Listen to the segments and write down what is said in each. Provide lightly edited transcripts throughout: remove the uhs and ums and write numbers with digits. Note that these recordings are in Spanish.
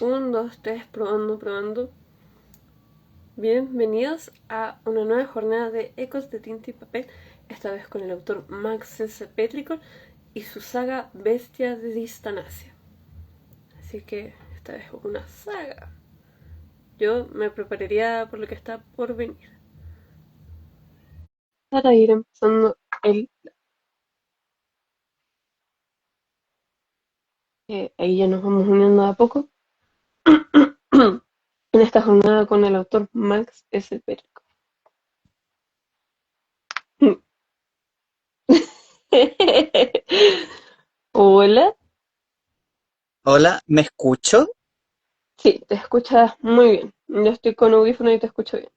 Un, dos, tres, probando, probando. Bienvenidos a una nueva jornada de Ecos de Tinta y Papel, esta vez con el autor Max S. Petricor y su saga Bestia de Distanasia. Así que esta vez una saga. Yo me prepararía por lo que está por venir. Para ir empezando ahí ya nos vamos uniendo a poco. En esta jornada con el autor Max S. Petricor. Hola. Hola, ¿me escucho? Sí, te escuchas muy bien. Yo estoy con audífono y te escucho bien.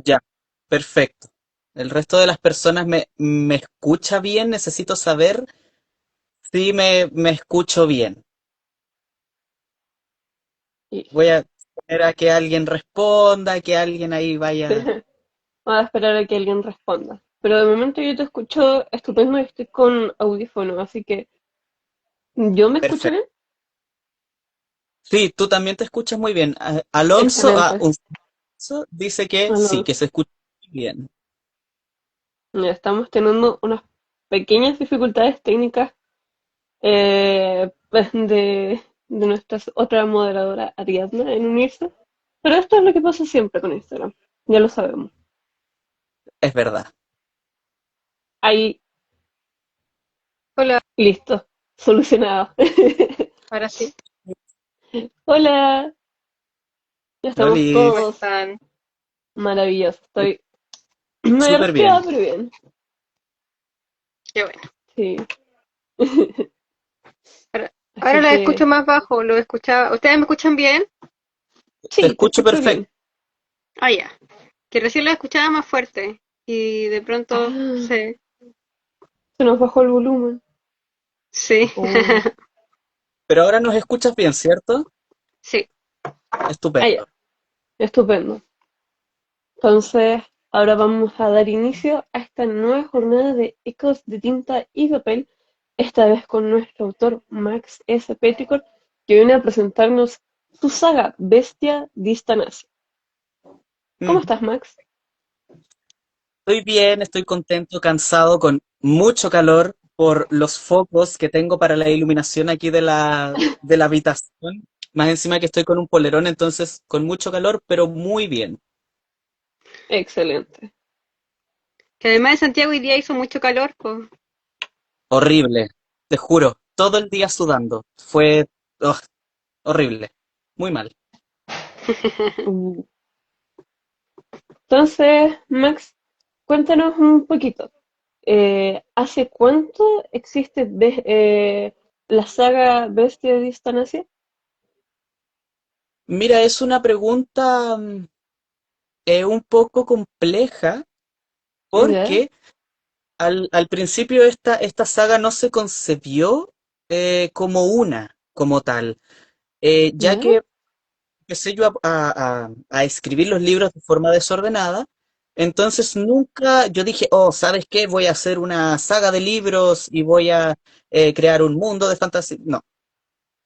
Ya, perfecto. El resto de las personas me escucha bien, necesito saber si me escucho bien. Y Voy a poner a que alguien responda, que alguien ahí vaya. voy a esperar a que alguien responda. Pero de momento yo te escucho estupendo y estoy con audífono, así que ¿yo me escucho bien? Perfecto. Sí, tú también te escuchas muy bien. Alonso, Excelente. Alonso dice que sí, Alonso. que se escucha muy bien. Ya estamos teniendo unas pequeñas dificultades técnicas pues, de nuestra otra moderadora Ariadna en unirse. Pero esto es lo que pasa siempre con Instagram. Ya lo sabemos. Es verdad. Ahí, Hola, listo. Solucionado. ahora sí. Hola. Ya estamos ¿Cómo Lolis, todos. están? Maravilloso. Estoy medio súper resfriada, bien. pero bien. Qué bueno. Sí. Ahora, ahora Así la escucho que más bajo, lo escuchaba. ¿Ustedes me escuchan bien? Te sí, te escucho escucho perfecto. bien. Ah, ya. Que recién lo escuchaba más fuerte y de pronto Ah, sí, se nos bajó el volumen. sí, Oh. Pero ahora nos escuchas bien, ¿cierto? sí. Ah, ya. Estupendo. Estupendo. Entonces, ahora vamos a dar inicio a esta nueva jornada de Ecos de Tinta y Papel, esta vez con nuestro autor Max S. Petricor, que viene a presentarnos su saga Bestia Distanasia. ¿Cómo Ujú. estás, Max? Estoy bien, estoy contento, cansado, con mucho calor por los focos que tengo para la iluminación aquí de la habitación. Más encima que estoy con un polerón, entonces con mucho calor, pero muy bien. Excelente. Que además en Santiago hoy día hizo mucho calor, pues. Horrible, te juro, todo el día sudando. Fue ugh, horrible, muy mal. Uh, Entonces, Max, cuéntanos un poquito. ¿Hace cuánto existe la saga Bestia de Distanasia? Mira, es una pregunta un poco compleja ¿Ya? porque al principio esta saga no se concebió como como tal. Ya ¿Ya? que empecé yo a escribir los libros de forma desordenada, entonces nunca yo dije, oh, ¿sabes qué? Voy a hacer una saga de libros y voy a crear un mundo de fantasía. No,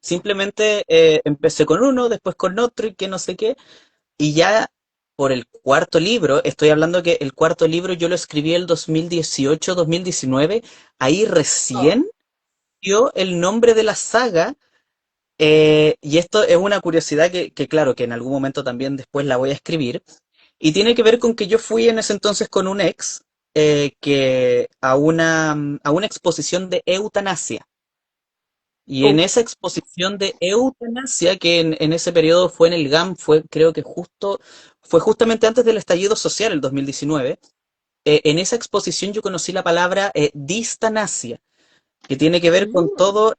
simplemente empecé con uno, después con otro y que no sé qué, y ya por el cuarto libro, estoy hablando que el cuarto libro yo lo escribí el 2018, 2019, ahí Oh. recién dio el nombre de la saga y esto es una curiosidad claro, que en algún momento también después la voy a escribir. Y tiene que ver con que yo fui en ese entonces con un ex que a una exposición de eutanasia. Y en Uf. esa exposición de eutanasia, que en ese periodo fue en el GAM, creo que fue justamente antes del estallido social, el 2019, en esa exposición yo conocí la palabra distanasia, que tiene que ver con Mm. todo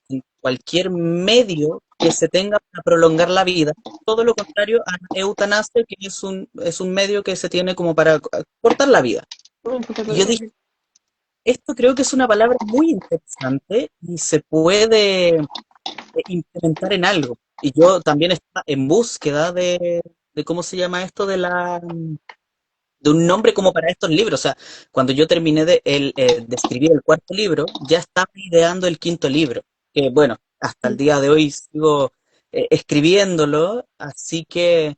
en cualquier medio que se tenga para prolongar la vida. Todo lo contrario a la eutanasia, que es un medio que se tiene como para cortar la vida. Y yo dije, esto creo que es una palabra muy interesante y se puede implementar en algo. Y yo también estaba en búsqueda de ¿cómo se llama esto? de un nombre como para estos libros. O sea, cuando yo terminé de escribir el cuarto libro, ya estaba ideando el quinto libro, que bueno, hasta el Mm. día de hoy sigo escribiéndolo, así que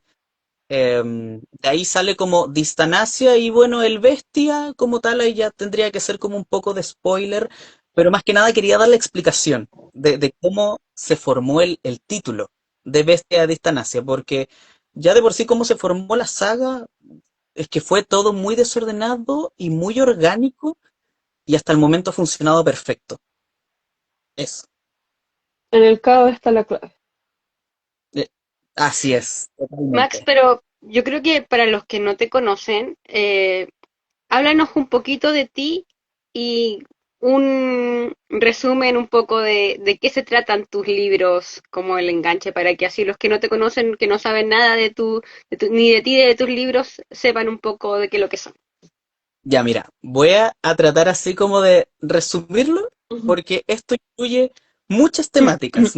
de ahí sale como Distanasia y bueno, el Bestia como tal ahí ya tendría que ser como un poco de spoiler, pero más que nada quería dar la explicación de cómo se formó el título de Bestia de Distanasia, porque ya de por sí cómo se formó la saga es que fue todo muy desordenado y muy orgánico y hasta el momento ha funcionado perfecto. Eso. En el caos está la clave. Eh, Así es, Max, totalmente. pero yo creo que para los que no te conocen, háblanos un poquito de ti y un resumen un poco de qué se tratan tus libros como el enganche, para que así los que no te conocen, que no saben nada ni de ti ni de tus libros, sepan un poco de qué es lo que son. Ya, mira, voy a tratar así como de resumirlo, Ujú. porque esto incluye muchas temáticas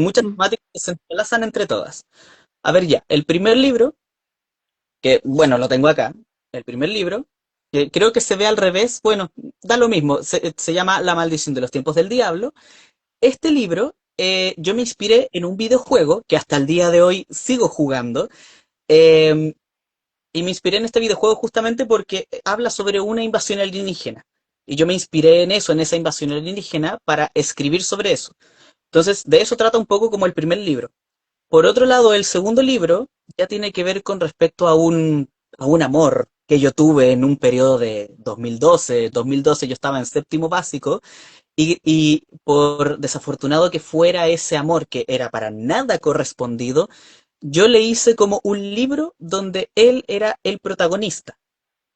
que se entrelazan entre todas. A ver, ya, el primer libro, que bueno, lo tengo acá, el primer libro, que creo que se ve al revés, bueno, da lo mismo, se llama La maldición de los tiempos del diablo. Este libro, yo me inspiré en un videojuego que hasta el día de hoy sigo jugando, eh, y me inspiré en este videojuego justamente porque habla sobre una invasión alienígena. Y yo me inspiré en eso, en esa invasión alienígena, para escribir sobre eso. Entonces, de eso trata un poco como el primer libro. Por otro lado, el segundo libro ya tiene que ver con respecto a un amor que yo tuve en un periodo de 2012. 2012 yo estaba en séptimo básico y por desafortunado que fuera ese amor que era para nada correspondido, yo le hice como un libro donde él era el protagonista,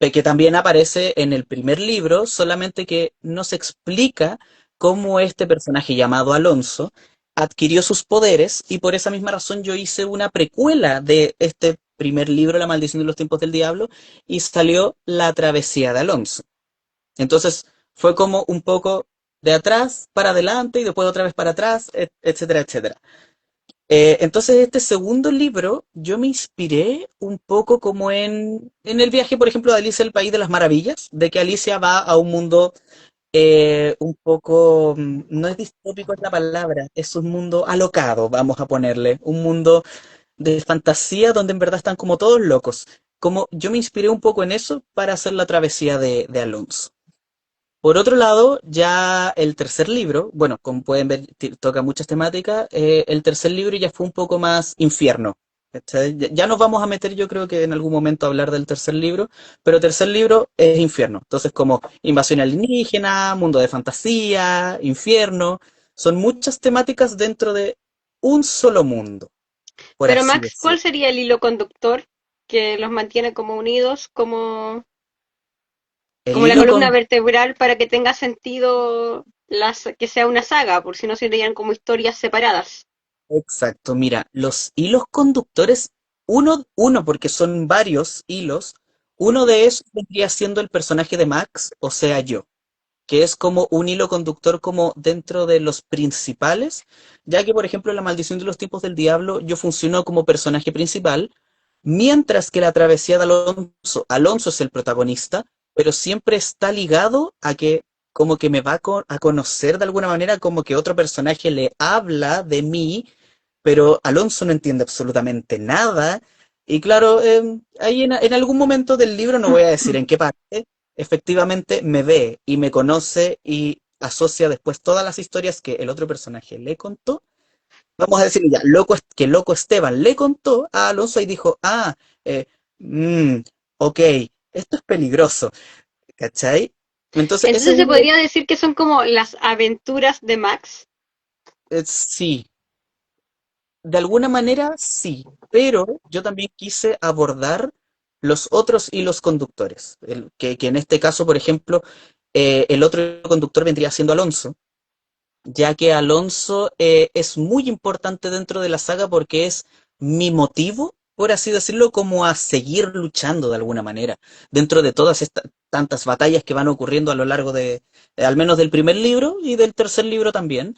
que también aparece en el primer libro, solamente que no se explica cómo este personaje llamado Alonso adquirió sus poderes y por esa misma razón yo hice una precuela de este primer libro, La maldición de los tiempos del diablo, y salió La travesía de Alonso. Entonces fue como un poco de atrás para adelante y después otra vez para atrás, etcétera, etcétera. Entonces, este segundo libro, yo me inspiré un poco como en el viaje, por ejemplo, de Alicia al País de las Maravillas, de que Alicia va a un mundo un poco, no es distópico es la palabra, es un mundo alocado, vamos a ponerle, un mundo de fantasía donde en verdad están como todos locos. Como yo me inspiré un poco en eso para hacer la travesía de Alonso. Por otro lado, ya el tercer libro, bueno, como pueden ver, toca muchas temáticas. El tercer libro ya fue un poco más infierno. ¿Cachai? Ya nos vamos a meter, yo creo que en algún momento a hablar del tercer libro, pero el tercer libro es infierno. Entonces, como invasión alienígena, mundo de fantasía, infierno, son muchas temáticas dentro de un solo mundo, por Pero así Max, ¿cuál decirlo. sería el hilo conductor que los mantiene como unidos, El como la hilo columna con vertebral para que tenga sentido que sea una saga, por si no serían como historias separadas? Exacto, mira, los hilos conductores, porque son varios hilos, uno de esos vendría siendo el personaje de Max, o sea, yo, que es como un hilo conductor como dentro de los principales, ya que, por ejemplo, en La maldición de los tiempos del diablo, yo funciono como personaje principal, mientras que la travesía de Alonso es el protagonista, pero siempre está ligado a que como que me va a conocer de alguna manera, como que otro personaje le habla de mí, pero Alonso no entiende absolutamente nada. Y claro, ahí en algún momento del libro, no voy a decir en qué parte, efectivamente me ve y me conoce y asocia después todas las historias que el otro personaje le contó. Vamos a decir ya, que loco Esteban le contó a Alonso y dijo, eh, mm, ok, esto es peligroso, ¿cachai? Entonces, ese Entonces es se uno de... podría decir que son como las aventuras de Max. Sí, de alguna manera sí, pero yo también quise abordar los otros hilos conductores, que en este caso, por ejemplo, el otro conductor vendría siendo Alonso, ya que Alonso es muy importante dentro de la saga porque es mi motivo, por así decirlo, como a seguir luchando de alguna manera, dentro de todas estas tantas batallas que van ocurriendo a lo largo al menos del primer libro y del tercer libro también.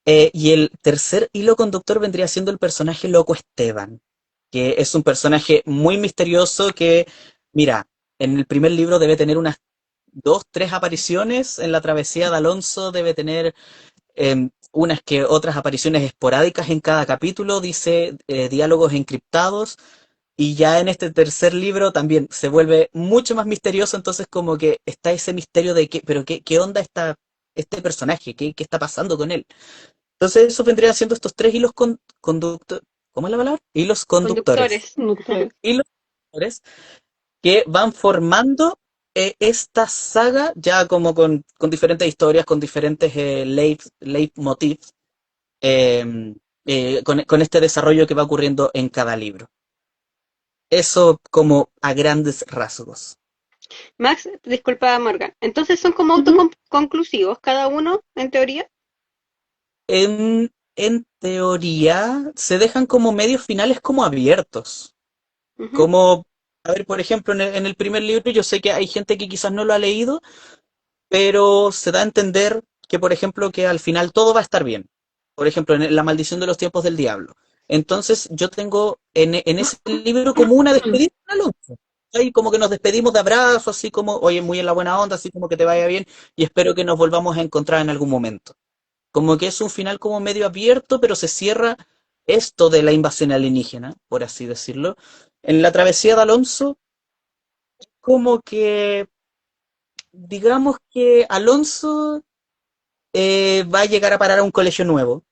Y el tercer hilo conductor vendría siendo el personaje Loco Esteban, que es un personaje muy misterioso que, mira, En el primer libro debe tener unas dos, tres apariciones. En la travesía de Alonso debe tener unas que otras apariciones esporádicas en cada capítulo, dice diálogos encriptados. Y ya en este tercer libro también se vuelve mucho más misterioso, entonces como que está ese misterio de qué onda este personaje, qué está pasando con él. Entonces eso vendría siendo estos tres hilos conductores, ¿cómo es la palabra? Hilos conductores. Conductores. Conductores. Hilos conductores que van formando esta saga ya como con diferentes historias, con diferentes leitmotiv, eh, con este desarrollo que va ocurriendo en cada libro. Eso como a grandes rasgos. Max, disculpa Morgan. Entonces son como Ujú. autoconclusivos cada uno, en teoría. En teoría, se dejan como medios finales como abiertos. Ujú. Como, a ver, por ejemplo, en el primer libro yo sé que hay gente que quizás no lo ha leído, pero se da a entender que, por ejemplo, que al final todo va a estar bien. Por ejemplo, en La maldición de los tiempos del diablo. Entonces, yo tengo en ese libro como una despedida con Alonso. Ahí como que nos despedimos de abrazo, así como, oye, muy en la buena onda, así como que te vaya bien y espero que nos volvamos a encontrar en algún momento. Como que es un final como medio abierto, pero se cierra esto de la invasión alienígena, por así decirlo. En la travesía de Alonso, como que, digamos que Alonso va a llegar a parar a un colegio nuevo.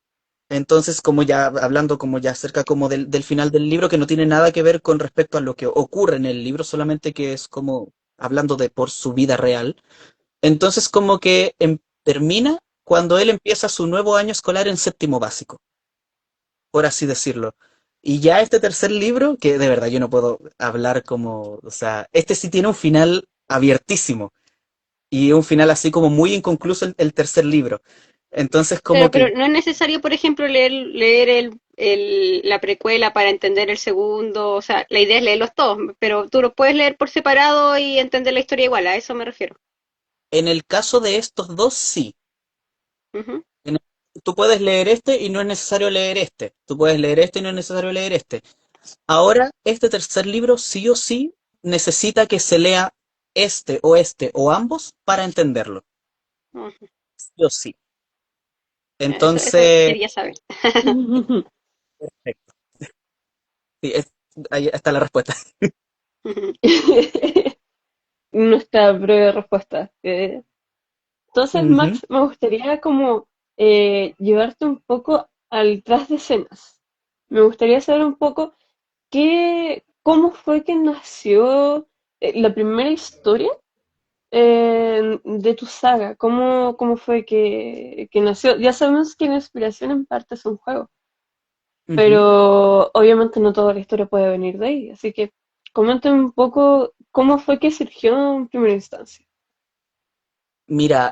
Entonces, como ya hablando como ya cerca como del final del libro, que no tiene nada que ver con respecto a lo que ocurre en el libro, solamente que es como hablando de por su vida real. Entonces, como que termina cuando él empieza su nuevo año escolar en séptimo básico, por así decirlo. Y ya este tercer libro, que de verdad yo no puedo hablar como, o sea, este sí tiene un final abiertísimo y un final así como muy inconcluso el tercer libro. Entonces, como Claro, pero que no es necesario, por ejemplo, leer la precuela para entender el segundo. O sea, la idea es leerlos todos, pero tú los puedes leer por separado y entender la historia igual, a eso me refiero. en el caso de estos dos, sí. Ujú. En tú puedes leer este y no es necesario leer este. Tú puedes leer este y no es necesario leer este. Ahora, este tercer libro sí o sí necesita que se lea este o ambos para entenderlo. Ujú. Sí o sí. Eso Entonces, quería saber. perfecto. Sí, ahí está la respuesta. Ujú. Nuestra breve respuesta. Entonces, Ujú, Max, me gustaría como llevarte un poco al tras de escenas. Me gustaría saber un poco cómo fue que nació la primera historia de tu saga. ¿Cómo fue que nació? Ya sabemos que la inspiración en parte es un juego, ujú. pero obviamente no toda la historia puede venir de ahí. Así que coméntame un poco cómo fue que surgió en primera instancia. Mira,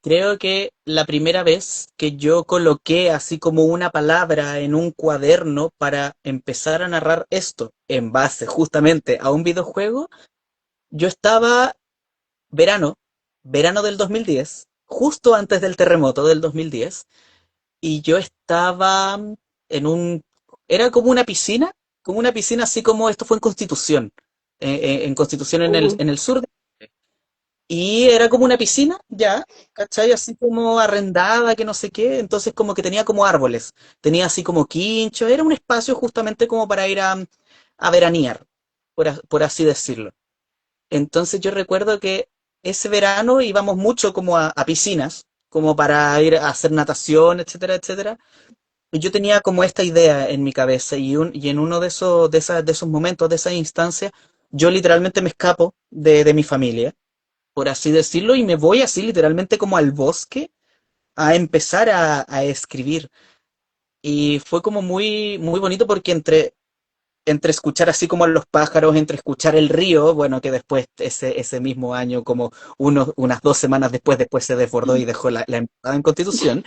creo que la primera vez que yo coloqué así como una palabra en un cuaderno para empezar a narrar esto en base justamente a un videojuego, yo estaba verano, verano del 2010, justo antes del terremoto del 2010, y yo estaba en era como una piscina así como esto fue en Constitución, en Constitución Uh, en el sur, y era como una piscina, ya, ¿cachai? Así como arrendada, que no sé qué, entonces como que tenía como árboles, tenía así como quincho, era un espacio justamente como para ir a veranear, por así decirlo. Entonces yo recuerdo que ese verano íbamos mucho como a piscinas, como para ir a hacer natación, etcétera, etcétera. Y yo tenía como esta idea en mi cabeza y en uno de esos momentos, de esa instancia, yo literalmente me escapo de mi familia, por así decirlo, y me voy así literalmente como al bosque a empezar a escribir. Y fue como muy, muy bonito porque entre escuchar así como a los pájaros, entre escuchar el río, bueno, que después ese mismo año, como unas 2 semanas después se desbordó y dejó la embajada en Constitución,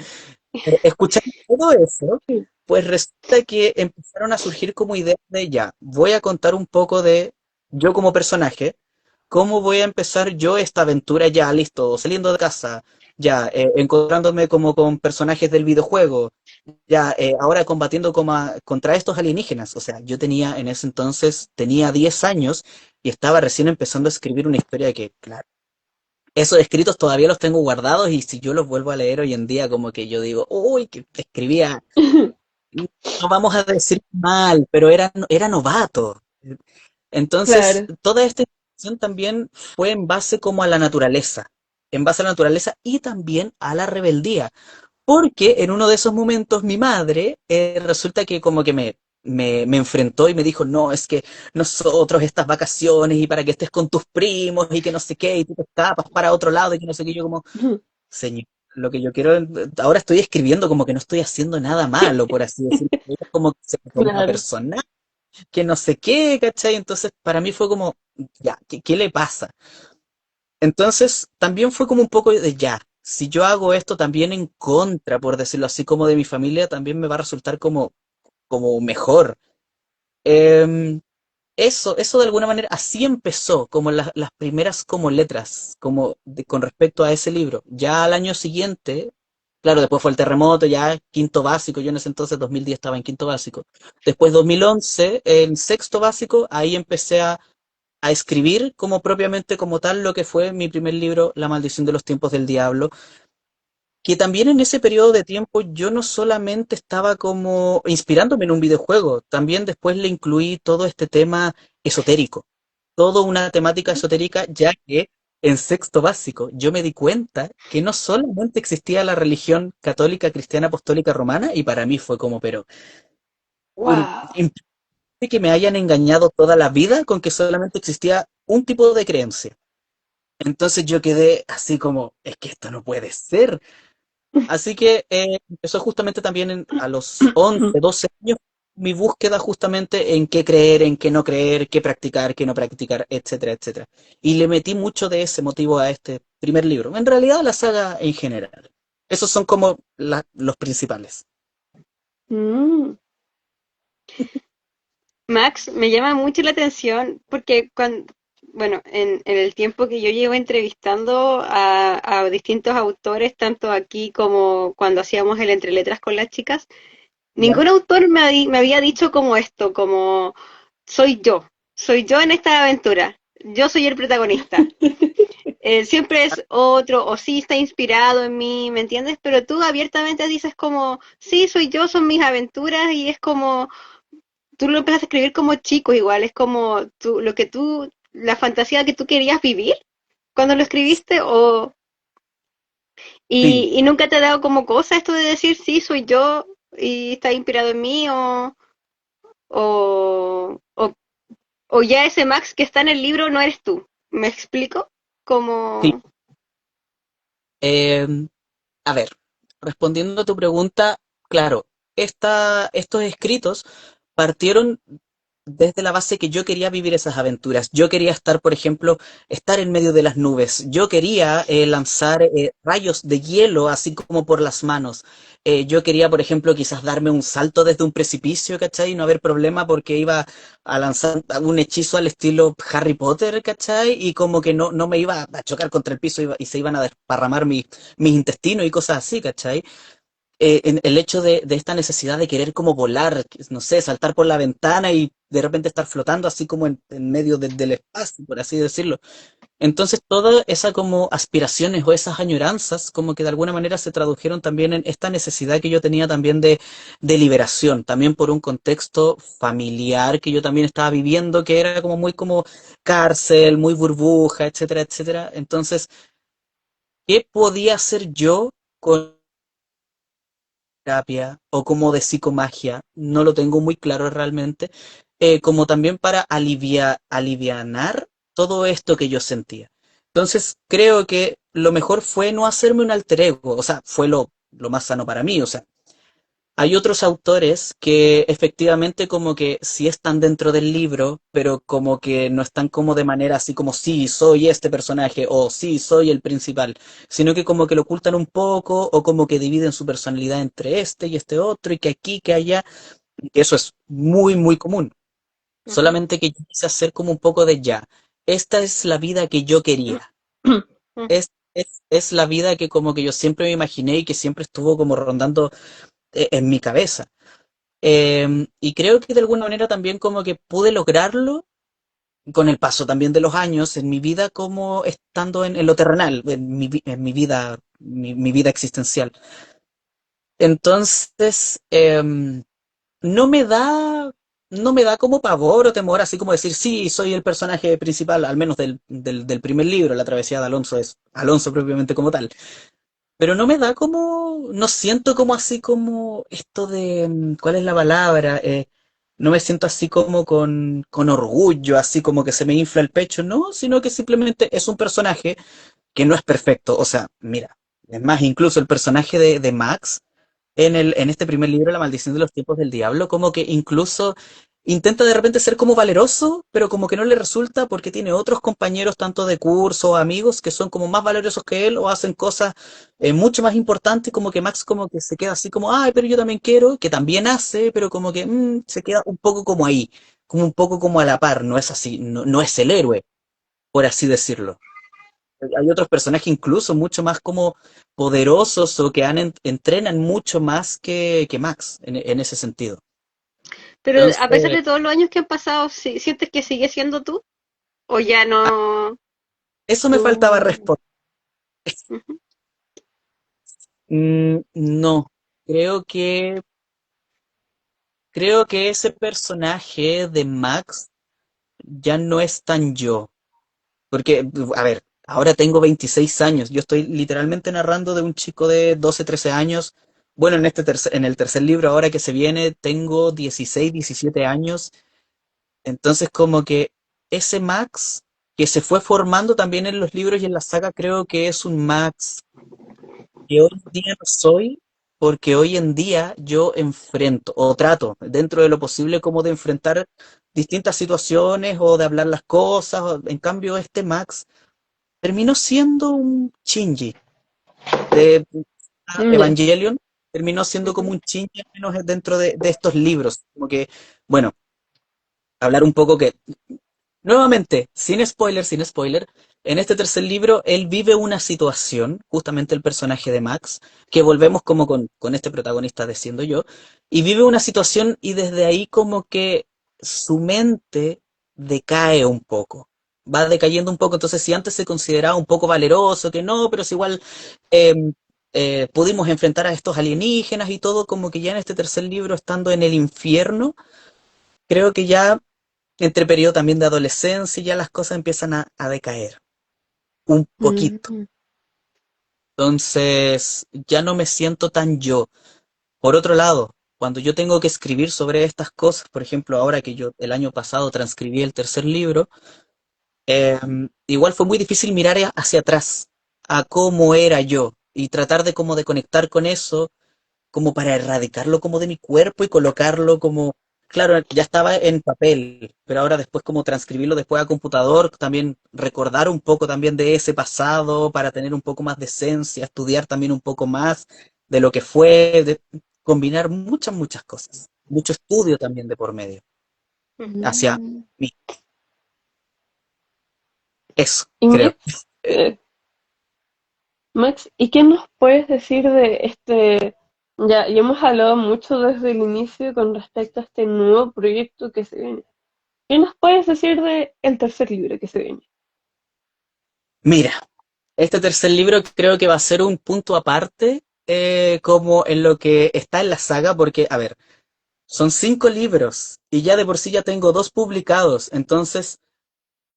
pero escuchar todo eso, sí. pues resulta que empezaron a surgir como ideas de ya, voy a contar un poco de yo como personaje, cómo voy a empezar yo esta aventura ya, listo, saliendo de casa. ya encontrándome como con personajes del videojuego, ya ahora combatiendo contra estos alienígenas. O sea, yo tenía en ese entonces, tenía 10 años y estaba recién empezando a escribir una historia que, claro, esos escritos todavía los tengo guardados y si yo los vuelvo a leer hoy en día, como que yo digo, uy, que escribía, no vamos a decir mal, pero era novato. Entonces, Claro. toda esta información también fue en base como a la naturaleza, en base a la naturaleza y también a la rebeldía. Porque en uno de esos momentos mi madre resulta que como que me enfrentó y me dijo, no, es que nosotros estas vacaciones y para que estés con tus primos y que no sé qué, y tú te escapas para otro lado y que no sé qué, yo como, señor, lo que yo quiero, ahora estoy escribiendo como que no estoy haciendo nada malo, por así decirlo, ella como que se me toma Claro. personal, que no sé qué, ¿cachai? Entonces para mí fue como, ya, ¿qué le pasa? Entonces, también fue como un poco de ya, si yo hago esto también en contra, por decirlo así, como de mi familia, también me va a resultar como mejor. Em, eso de alguna manera, así empezó, como las primeras como letras, con respecto a ese libro. Ya al año siguiente, claro, después fue el terremoto, ya quinto básico, yo en ese entonces, 2010, estaba en quinto básico. Después 2011, en sexto básico, ahí empecé a escribir como propiamente como tal lo que fue mi primer libro, La maldición de los tiempos del diablo, que también en ese periodo de tiempo yo no solamente estaba como inspirándome en un videojuego, también después le incluí todo este tema esotérico, toda una temática esotérica, ya que en sexto básico yo me di cuenta que no solamente existía la religión católica, cristiana, apostólica, romana, y para mí fue como, pero Wow. que me hayan engañado toda la vida con que solamente existía un tipo de creencia. Entonces yo quedé así como, es que esto no puede ser. Así que empezó justamente también a los 11, 12 años mi búsqueda justamente en qué creer, en qué no creer, qué practicar, qué no practicar, etcétera, etcétera. Y le metí mucho de ese motivo a este primer libro. En realidad la saga en general. Esos son como los principales. Mm. Max, me llama mucho la atención porque bueno, en el tiempo que yo llevo entrevistando a distintos autores, tanto aquí como cuando hacíamos el Entre Letras con las chicas, ¿Ya? ningún autor me había dicho como esto, como soy yo en esta aventura, yo soy el protagonista. Siempre es otro, o sí está inspirado en mí, ¿me entiendes? Pero tú abiertamente dices como, sí, soy yo, son mis aventuras, y es como, tú lo empiezas a escribir como chico igual, es como la fantasía que tú querías vivir cuando lo escribiste, Sí, y nunca te ha dado como cosa esto de decir, sí, soy yo, y está inspirado en mí, o, o, o ya ese Max que está en el libro no eres tú. ¿Me explico? sí. Como, Eh, a ver, respondiendo a tu pregunta, claro, estos escritos partieron desde la base que yo quería vivir esas aventuras. Yo quería estar, por ejemplo, estar en medio de las nubes. Yo quería lanzar rayos de hielo así como por las manos. Yo quería, por ejemplo, quizás darme un salto desde un precipicio, ¿cachai? Y no haber problema porque iba a lanzar un hechizo al estilo Harry Potter, ¿cachai? Y como que no me iba a chocar contra el piso y se iban a desparramar mis intestinos y cosas así, ¿cachai? En el hecho de esta necesidad de querer como volar, no sé, saltar por la ventana y de repente estar flotando así como en medio del espacio, por así decirlo. Entonces, todas esas como aspiraciones o esas añoranzas, como que de alguna manera se tradujeron también en esta necesidad que yo tenía también de liberación, también por un contexto familiar que yo también estaba viviendo, que era como muy como cárcel, muy burbuja, etcétera, etcétera. Entonces, ¿qué podía hacer yo con terapia o como de psicomagia? No lo tengo muy claro realmente, como también para alivianar todo esto que yo sentía. Entonces, creo que lo mejor fue no hacerme un alter ego, o sea, fue lo más sano para mí, o sea, hay otros autores que efectivamente como que sí están dentro del libro, pero como que no están como de manera así como sí, soy este personaje o sí, soy el principal, sino que como que lo ocultan un poco o como que dividen su personalidad entre este y este otro y que aquí, que allá, y eso es muy, muy común. ujú, Solamente que yo quise hacer como un poco de ya, esta es la vida que yo quería, ujú, es la vida que como que yo siempre me imaginé y que siempre estuvo como rondando en mi cabeza. Y creo que de alguna manera también como que pude lograrlo con el paso también de los años en mi vida como estando en lo terrenal, en mi vida, mi vida existencial. Entonces, no me da, no me da como pavor o temor, así como decir, sí, soy el personaje principal, al menos del primer libro, La travesía de Alonso es Alonso propiamente como tal. Pero no me da como, no siento como así como esto de, ¿cuál es la palabra? No me siento así como con orgullo, así como que se me infla el pecho, no, sino que simplemente es un personaje que no es perfecto. O sea, mira, es más, incluso el personaje de Max en este primer libro, La maldición de los tiempos del diablo, como que incluso intenta de repente ser como valeroso, pero como que no le resulta porque tiene otros compañeros, tanto de curso o amigos, que son como más valerosos que él o hacen cosas mucho más importantes, como que Max como que se queda así como, ay, pero yo también quiero, que también hace, pero como que se queda un poco como ahí, como un poco como a la par, no es así, no, no es el héroe, por así decirlo. Hay otros personajes incluso mucho más como poderosos o que entrenan mucho más que Max en ese sentido. Pero a pesar Entonces, de todos los años que han pasado, ¿sientes que sigue siendo tú? ¿O ya a- no? eso me faltaba Mm, responder. Ujú. No, creo creo que ese personaje de Max ya no es tan yo. Porque, a ver, ahora tengo 26 años. Yo estoy literalmente narrando de un chico de 12 13 años. Bueno, en el tercer libro, ahora que se viene, tengo 16 17 años. Entonces, como que ese Max que se fue formando también en los libros y en la saga, creo que es un Max que hoy en día no soy, porque hoy en día yo enfrento o trato, dentro de lo posible, como de enfrentar distintas situaciones o de hablar las cosas. En cambio, este Max terminó siendo un Shinji de ya. Evangelion, terminó siendo como Ujú. un Shinji, al menos dentro de estos libros. Como que, bueno, hablar un poco que nuevamente, sin spoiler, en este tercer libro él vive una situación, justamente el personaje de Max, que volvemos como con este protagonista de siendo yo, y vive una situación y desde ahí como que su mente decae un poco, va decayendo un poco, entonces si antes se consideraba un poco valeroso, que no, pero es igual eh, pudimos enfrentar a estos alienígenas y todo, como que ya en este tercer libro, estando en el infierno, creo que ya entre periodo también de adolescencia, ya las cosas empiezan a decaer un poquito. Mm, Entonces, ya no me siento tan yo. Por otro lado, cuando yo tengo que escribir sobre estas cosas, por ejemplo, ahora que yo el año pasado transcribí el tercer libro, igual fue muy difícil mirar hacia atrás, a cómo era yo, y tratar de como de conectar con eso como para erradicarlo como de mi cuerpo y colocarlo como, claro, ya estaba en papel, pero ahora después como transcribirlo después a computador, también recordar un poco también de ese pasado para tener un poco más de esencia, estudiar también un poco más de lo que fue, de combinar muchas cosas, mucho estudio también de por medio, Ujú. hacia mm. mí, eso, Y creo. eh, Max, ¿y qué nos puedes decir de este? Ya hemos hablado mucho desde el inicio con respecto a este nuevo proyecto que se viene. ¿Qué nos puedes decir de el tercer libro que se viene? Mira, este tercer libro creo que va a ser un punto aparte, como en lo que está en la saga, porque, a ver, son 5 libros y ya de por sí ya tengo 2 publicados. Entonces,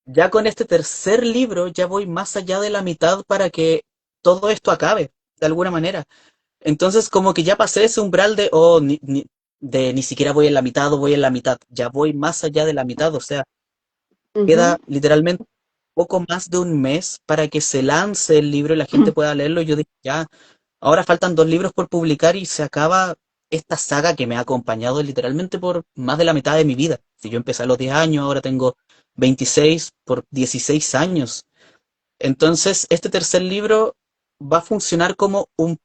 ya con este tercer libro ya voy más allá de la mitad para que todo esto acabe, de alguna manera. Entonces, como que ya pasé ese umbral de, oh, ni siquiera voy en la mitad o voy en la mitad. Ya voy más allá de la mitad. O sea, Ujú. queda literalmente poco más de un mes para que se lance el libro y la gente pueda leerlo. Yo dije, ya, ahora faltan 2 libros por publicar y se acaba esta saga que me ha acompañado literalmente por más de la mitad de mi vida. Si yo empecé a los 10 años, ahora tengo 26 por 16 años. Entonces, este tercer libro va a funcionar como un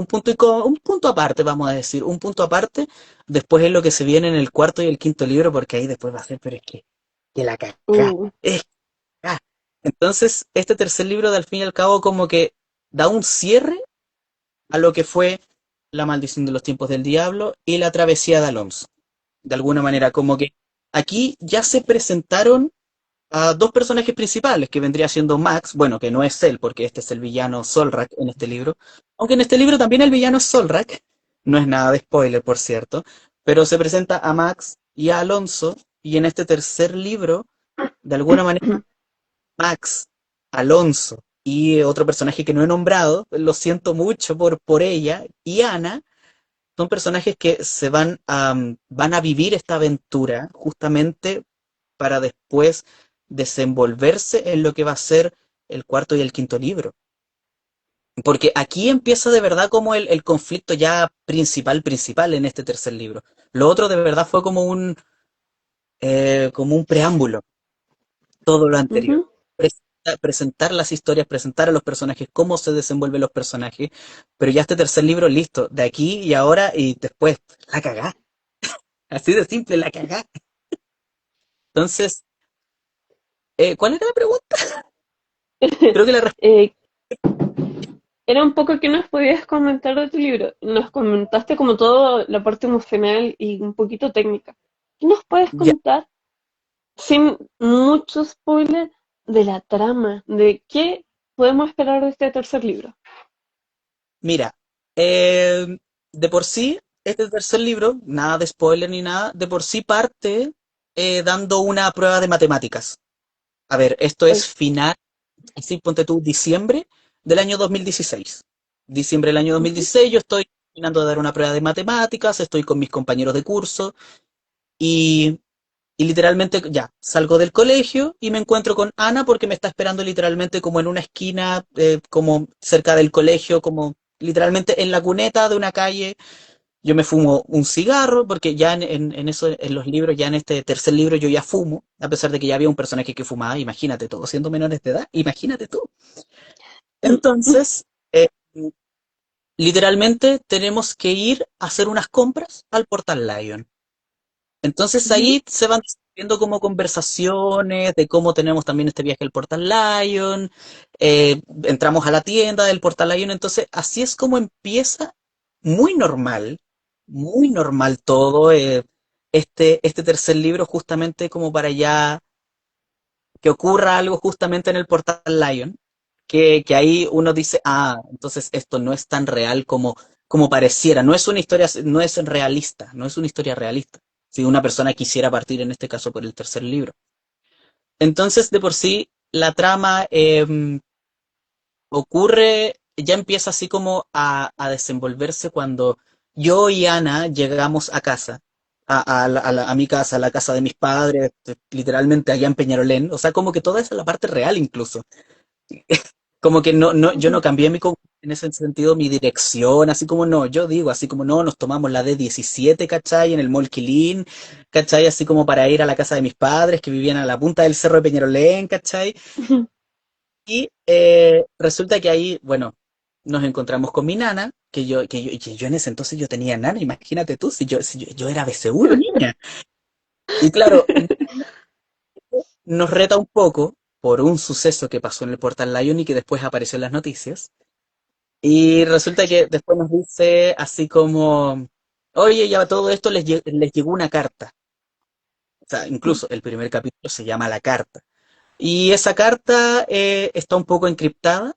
punto, un punto aparte, vamos a decir, un punto aparte. Después es lo que se viene en el cuarto y el quinto libro, porque ahí después va a ser, pero es que la cagá. Uh, Es cagá. Entonces, este tercer libro, de al fin y al cabo, como que da un cierre a lo que fue La maldición de los tiempos del diablo y La travesía de Alonso. De alguna manera, como que aquí ya se presentaron a dos personajes principales, que vendría siendo Max, bueno, que no es él, porque este es el villano Solrak en este libro, aunque en este libro también el villano es Solrak, no es nada de spoiler, por cierto, pero se presenta a Max y a Alonso, y en este tercer libro, de alguna manera, Max, Alonso y otro personaje que no he nombrado, lo siento mucho por ella, y Ana, son personajes que van a vivir esta aventura justamente para después desenvolverse en lo que va a ser el cuarto y el quinto libro. Porque aquí empieza de verdad como el conflicto ya principal en este tercer libro. Lo otro de verdad fue como un preámbulo, todo lo anterior. Ujú. Presentar las historias, presentar a los personajes, cómo se desenvuelven los personajes, pero ya este tercer libro, listo, de aquí y ahora y después, la cagá. Así de simple, la cagá. Entonces, ¿cuál era la pregunta? Creo que la respuesta. Eh, Era un poco que nos podías comentar de tu libro. Nos comentaste como todo la parte emocional y un poquito técnica. ¿Qué nos puedes Ya, contar sin mucho spoiler de la trama? ¿De qué podemos esperar de este tercer libro? mira, de por sí, este tercer libro, nada de spoiler ni nada, de por sí parte dando una prueba de matemáticas. A ver, esto es Ay, final, así ponte tú, diciembre del año 2016. Diciembre del año ujú. 2016, yo estoy terminando de dar una prueba de matemáticas, estoy con mis compañeros de curso y, y literalmente ya, salgo del colegio y me encuentro con Ana porque me está esperando literalmente como en una esquina, como cerca del colegio, como literalmente en la cuneta de una calle. Yo me fumo un cigarro, porque ya en eso, en los libros, ya en este tercer libro yo ya fumo, a pesar de que ya había un personaje que fumaba, imagínate todo, siendo menores de edad, imagínate tú. Entonces, literalmente tenemos que ir a hacer unas compras al Portal Lion. Entonces Ujú. ahí se van viendo como conversaciones de cómo tenemos también este viaje al Portal Lion, entramos a la tienda del Portal Lion, entonces así es como empieza muy muy normal todo, este tercer libro justamente como para ya que ocurra algo justamente en el Portal Lion, que ahí uno dice, ah, entonces esto no es tan real como pareciera, no es una historia, no es realista, no es una historia realista. Si una persona quisiera partir en este caso por el tercer libro. Entonces, de por sí, la trama ocurre, ya empieza así como a desenvolverse cuando yo y Ana llegamos a casa, a mi casa, a la casa de mis padres, literalmente allá en Peñarolén, o sea, como que toda esa es la parte real incluso. Como que yo no cambié en ese sentido mi dirección, así como no, yo digo, así como no, nos tomamos la D17, ¿cachai? En el Mall Quilín, ¿cachai? Así como para ir a la casa de mis padres que vivían a la punta del cerro de Peñarolén, ¿cachai? Y resulta que ahí, bueno, nos encontramos con mi nana, que yo en ese entonces yo tenía nana, imagínate tú, si yo era BC1, niña. Y claro, nos reta un poco por un suceso que pasó en el Portal Lion y que después apareció en las noticias. Y resulta que después nos dice así como, oye, ya todo esto les llegó una carta. O sea, incluso el primer capítulo se llama La Carta. Y esa carta está un poco encriptada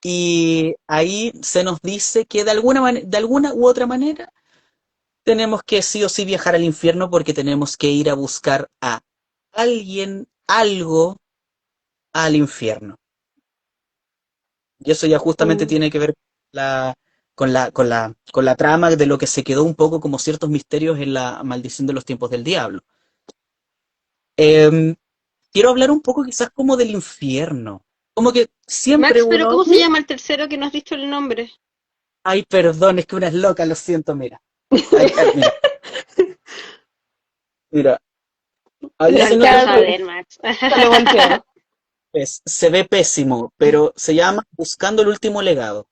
y ahí se nos dice que de alguna u otra manera tenemos que sí o sí viajar al infierno porque tenemos que ir a buscar a alguien, algo al infierno. Y eso ya justamente Oh. tiene que ver la, con la trama de lo que se quedó un poco como ciertos misterios en la maldición de los tiempos del diablo. Em, Quiero hablar un poco quizás como del infierno. Como que siempre Max, pero uno... ¿cómo se llama el tercero que no has dicho el nombre? Ay, perdón, es que una es loca, lo siento, mira. Mira, mira. Ahí Ya se quiero nota que saber, Max. Sale volteado. se ve pésimo, pero se llama Buscando el último legado.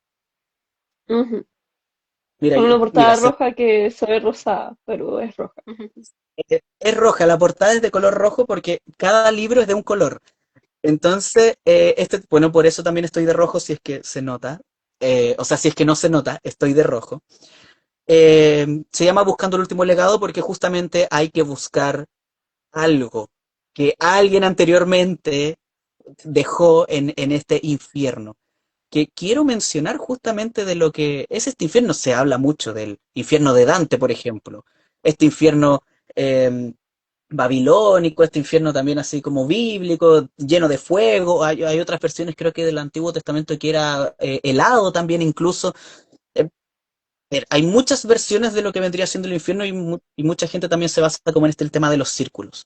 Ujú. Mira, Con una mira, portada roja que se ve rosada, pero es roja. Ujú. es roja, la portada es de color rojo porque cada libro es de un color. Entonces, bueno, por eso también estoy de rojo si es que se nota. O sea, si es que no se nota, estoy de rojo. Se llama Buscando el último legado porque justamente hay que buscar algo que alguien anteriormente dejó en este infierno. Que quiero mencionar justamente de lo que es este infierno. Se habla mucho del infierno de Dante, por ejemplo. Este infierno eh, babilónico, este infierno también así como bíblico, lleno de fuego. Hay otras versiones, creo que del Antiguo Testamento, que era helado también incluso. Eh, Hay muchas versiones de lo que vendría siendo el infierno y mucha gente también se basa como en este el tema de los círculos.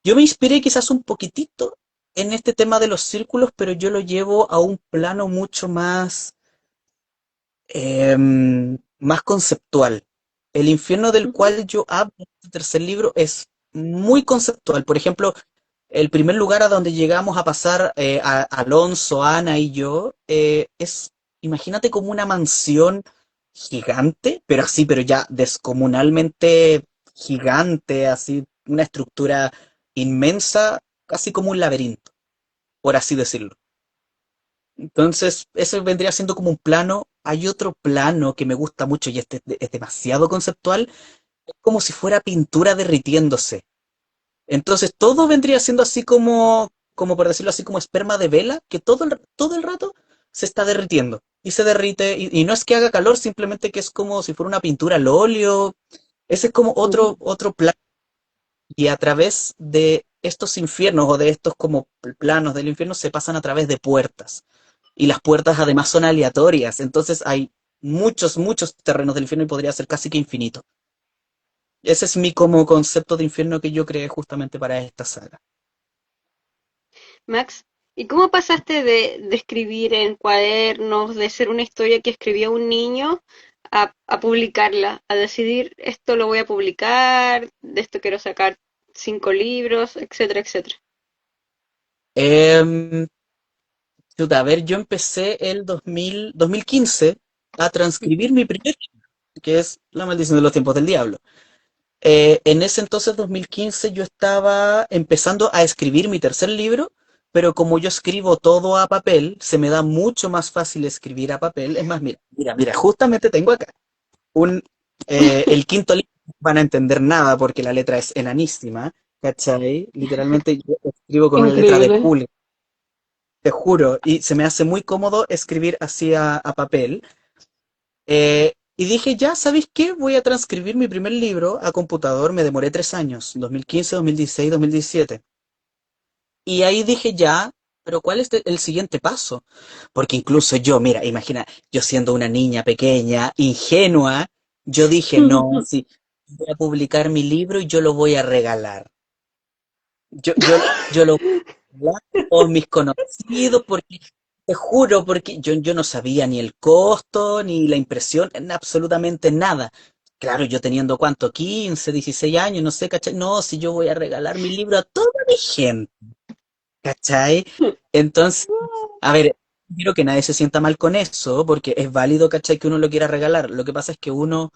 Yo me inspiré quizás un poquitito en este tema de los círculos, pero yo lo llevo a un plano mucho más conceptual. El infierno del Ujú. cual yo hablo en este tercer libro es muy conceptual. Por ejemplo, el primer lugar a donde llegamos a pasar Alonso, Ana y yo imagínate como una mansión gigante, pero así, pero ya descomunalmente gigante, así, una estructura inmensa, casi como un laberinto, por así decirlo. Entonces, eso vendría siendo como un plano. Hay otro plano que me gusta mucho y este es demasiado conceptual, es como si fuera pintura derritiéndose. Entonces, todo vendría siendo así como por decirlo así, como esperma de vela, que todo el rato se está derritiendo. Y se derrite, y no es que haga calor, simplemente que es como si fuera una pintura al óleo. Ese es como Uh, otro plano. Y a través de estos infiernos o de estos como planos del infierno se pasan a través de puertas. Y las puertas además son aleatorias, entonces hay muchos terrenos del infierno y podría ser casi que infinito. Ese es mi como concepto de infierno que yo creé justamente para esta saga. Max, ¿y cómo pasaste de escribir en cuadernos, de ser una historia que escribió un niño, a publicarla, a decidir esto lo voy a publicar, de esto quiero sacar 5 libros, etcétera, etcétera? Em, Chuta, a ver, yo empecé el 2015 a transcribir mi primer libro, que es La maldición de los tiempos del diablo. En ese entonces, 2015, yo estaba empezando a escribir mi tercer libro, pero como yo escribo todo a papel, se me da mucho más fácil escribir a papel. Es más, mira, justamente tengo acá el quinto libro, no van a entender nada porque la letra es enanísima, ¿cachai? Literalmente yo escribo con una letra de Increíble. hule, te juro, y se me hace muy cómodo escribir así a papel. Y dije, ya, ¿sabéis qué? Voy a transcribir mi primer libro a computador. Me demoré 3 años, 2015, 2016, 2017. Y ahí dije, ya, pero ¿cuál es el siguiente paso? Porque incluso yo, mira, imagina, yo siendo una niña pequeña, ingenua, yo dije, no, sí, voy a publicar mi libro y yo lo voy a regalar. Yo lo voy a regalar a todos mis conocidos porque te juro, porque yo no sabía ni el costo, ni la impresión, absolutamente nada. Claro, yo teniendo cuánto, 15, 16 años, no sé, ¿cachai? No, si yo voy a regalar mi libro a toda mi gente, ¿cachai? Entonces, a ver, quiero que nadie se sienta mal con eso, porque es válido, ¿cachai? Que uno lo quiera regalar. Lo que pasa es que uno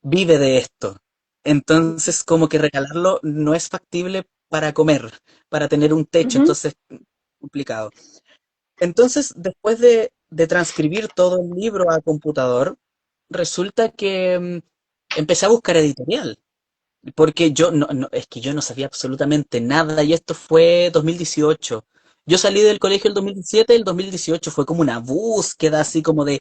vive de esto. Entonces, como que regalarlo no es factible para comer, para tener un techo, Ujú. entonces, complicado. Entonces, después de transcribir todo el libro a computador, resulta que empecé a buscar editorial, porque yo es que yo no sabía absolutamente nada y esto fue 2018. Yo salí del colegio el 2017, el 2018 fue como una búsqueda así como de,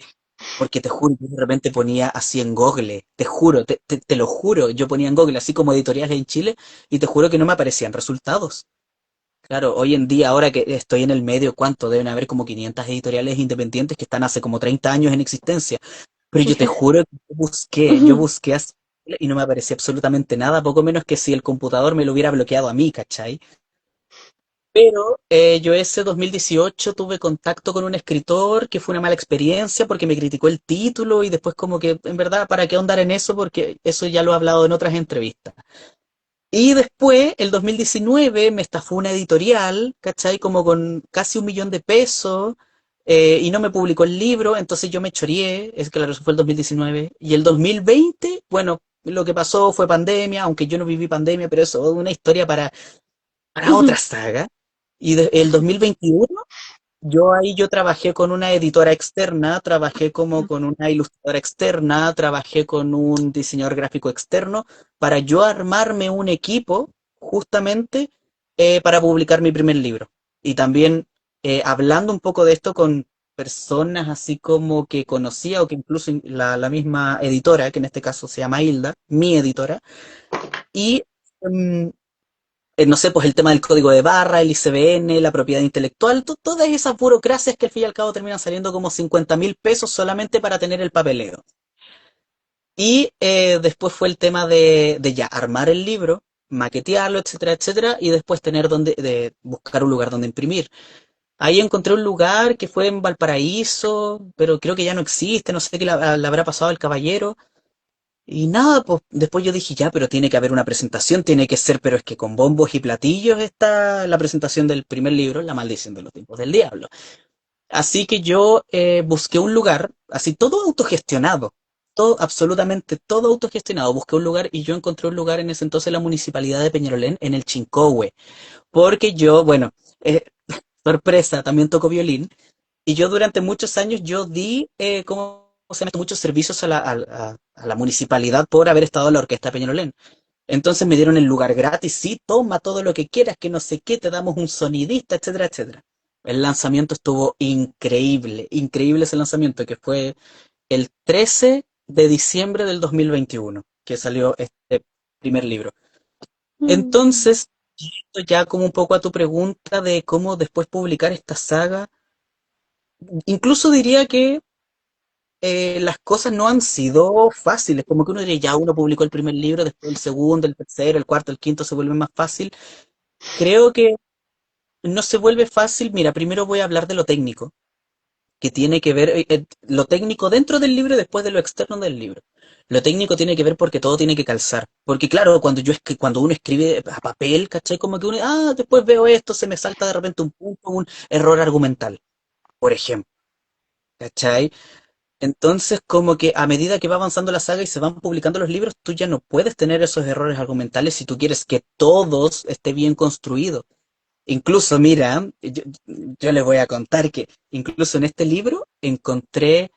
porque te juro, yo de repente ponía así en Google, te juro, te lo juro, yo ponía en Google así como editoriales en Chile y te juro que no me aparecían resultados. Claro, hoy en día, ahora que estoy en el medio, ¿cuánto? Deben haber como 500 editoriales independientes que están hace como 30 años en existencia. Pero yo te juro que yo Ujú. busqué así y no me aparecía absolutamente nada, poco menos que si el computador me lo hubiera bloqueado a mí, ¿cachai? Pero yo ese 2018 tuve contacto con un escritor que fue una mala experiencia porque me criticó el título y después como que, en verdad, ¿para qué ahondar en eso? Porque eso ya lo he hablado en otras entrevistas. Y después, el 2019, me estafó una editorial, ¿cachai? Como con casi 1 millón de pesos, y no me publicó el libro, entonces yo me choreé, es claro, eso fue el 2019. Y el 2020, bueno, lo que pasó fue pandemia, aunque yo no viví pandemia, pero eso es una historia para otra saga. Y el 2021 yo trabajé con una editora externa, trabajé como con una ilustradora externa, trabajé con un diseñador gráfico externo para yo armarme un equipo justamente para publicar mi primer libro. Y también hablando un poco de esto con personas así como que conocía o que incluso la misma editora, que en este caso se llama Hilda, mi editora, y mm, no sé, pues el tema del código de barra, el ICBN, la propiedad intelectual, todas esas burocracias que al fin y al cabo terminan saliendo como 50.000 pesos solamente para tener el papeleo. Y después fue el tema de ya armar el libro, maquetearlo, etcétera, etcétera, y después tener de buscar un lugar donde imprimir. Ahí encontré un lugar que fue en Valparaíso, pero creo que ya no existe, no sé qué le habrá pasado al caballero. Y nada, pues después yo dije, ya, pero tiene que haber una presentación, tiene que ser, pero es que con bombos y platillos está la presentación del primer libro, La maldición de los tiempos del diablo. Así que yo busqué un lugar, así todo autogestionado, todo, absolutamente todo autogestionado. Busqué un lugar y yo encontré un lugar en ese entonces en la municipalidad de Peñalolén, en el Chincohue, porque yo, bueno, eh, sorpresa, también toco violín, y yo durante muchos años yo di, ¿cómo se llama esto? Muchos servicios a la municipalidad por haber estado en la orquesta de Peñalolén. Entonces me dieron el lugar gratis, sí, toma todo lo que quieras, que no sé qué, te damos un sonidista, etcétera, etcétera. El lanzamiento estuvo increíble, increíble ese lanzamiento, que fue el 13 de diciembre del 2021, que salió este primer libro. Mm. Entonces, yendo ya como un poco a tu pregunta de cómo después publicar esta saga, incluso diría que las cosas no han sido fáciles, como que uno diría, ya uno publicó el primer libro, después el segundo, el tercero, el cuarto, el quinto se vuelve más fácil. Creo que no se vuelve fácil. Mira, primero voy a hablar de lo técnico, que tiene que ver, lo técnico dentro del libro y después de lo externo del libro. Lo técnico tiene que ver porque todo tiene que calzar. Porque claro, cuando uno escribe a papel, ¿cachai? Como que uno, después veo esto, se me salta de repente un punto, un error argumental, por ejemplo, ¿cachai? Entonces, como que a medida que va avanzando la saga y se van publicando los libros, tú ya no puedes tener esos errores argumentales si tú quieres que todos esté bien construido. Incluso, mira, yo les voy a contar que incluso en este libro encontré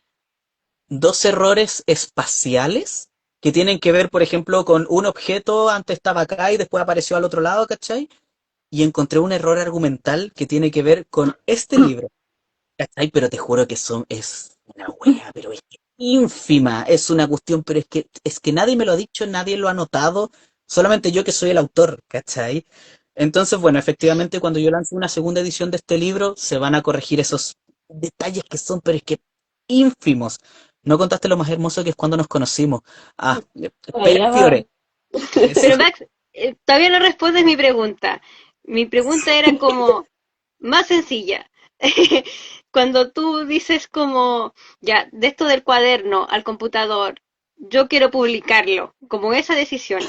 dos errores espaciales que tienen que ver, por ejemplo, con un objeto antes estaba acá y después apareció al otro lado, ¿cachai? Y encontré un error argumental que tiene que ver con este libro. ¿Cachai? Pero te juro que es una wea, pero es que ínfima, es una cuestión, pero es que nadie me lo ha dicho, nadie lo ha notado, solamente yo que soy el autor, ¿cachai? Entonces, bueno, efectivamente, cuando yo lance una segunda edición de este libro, se van a corregir esos detalles que son, pero es que ínfimos. No contaste lo más hermoso que es cuando nos conocimos. Espera, Allá va. Fiore. Eso. Pero Max, todavía no respondes mi pregunta. Mi pregunta era como más sencilla. Cuando tú dices como, ya, de esto del cuaderno al computador, yo quiero publicarlo, como esa decisión,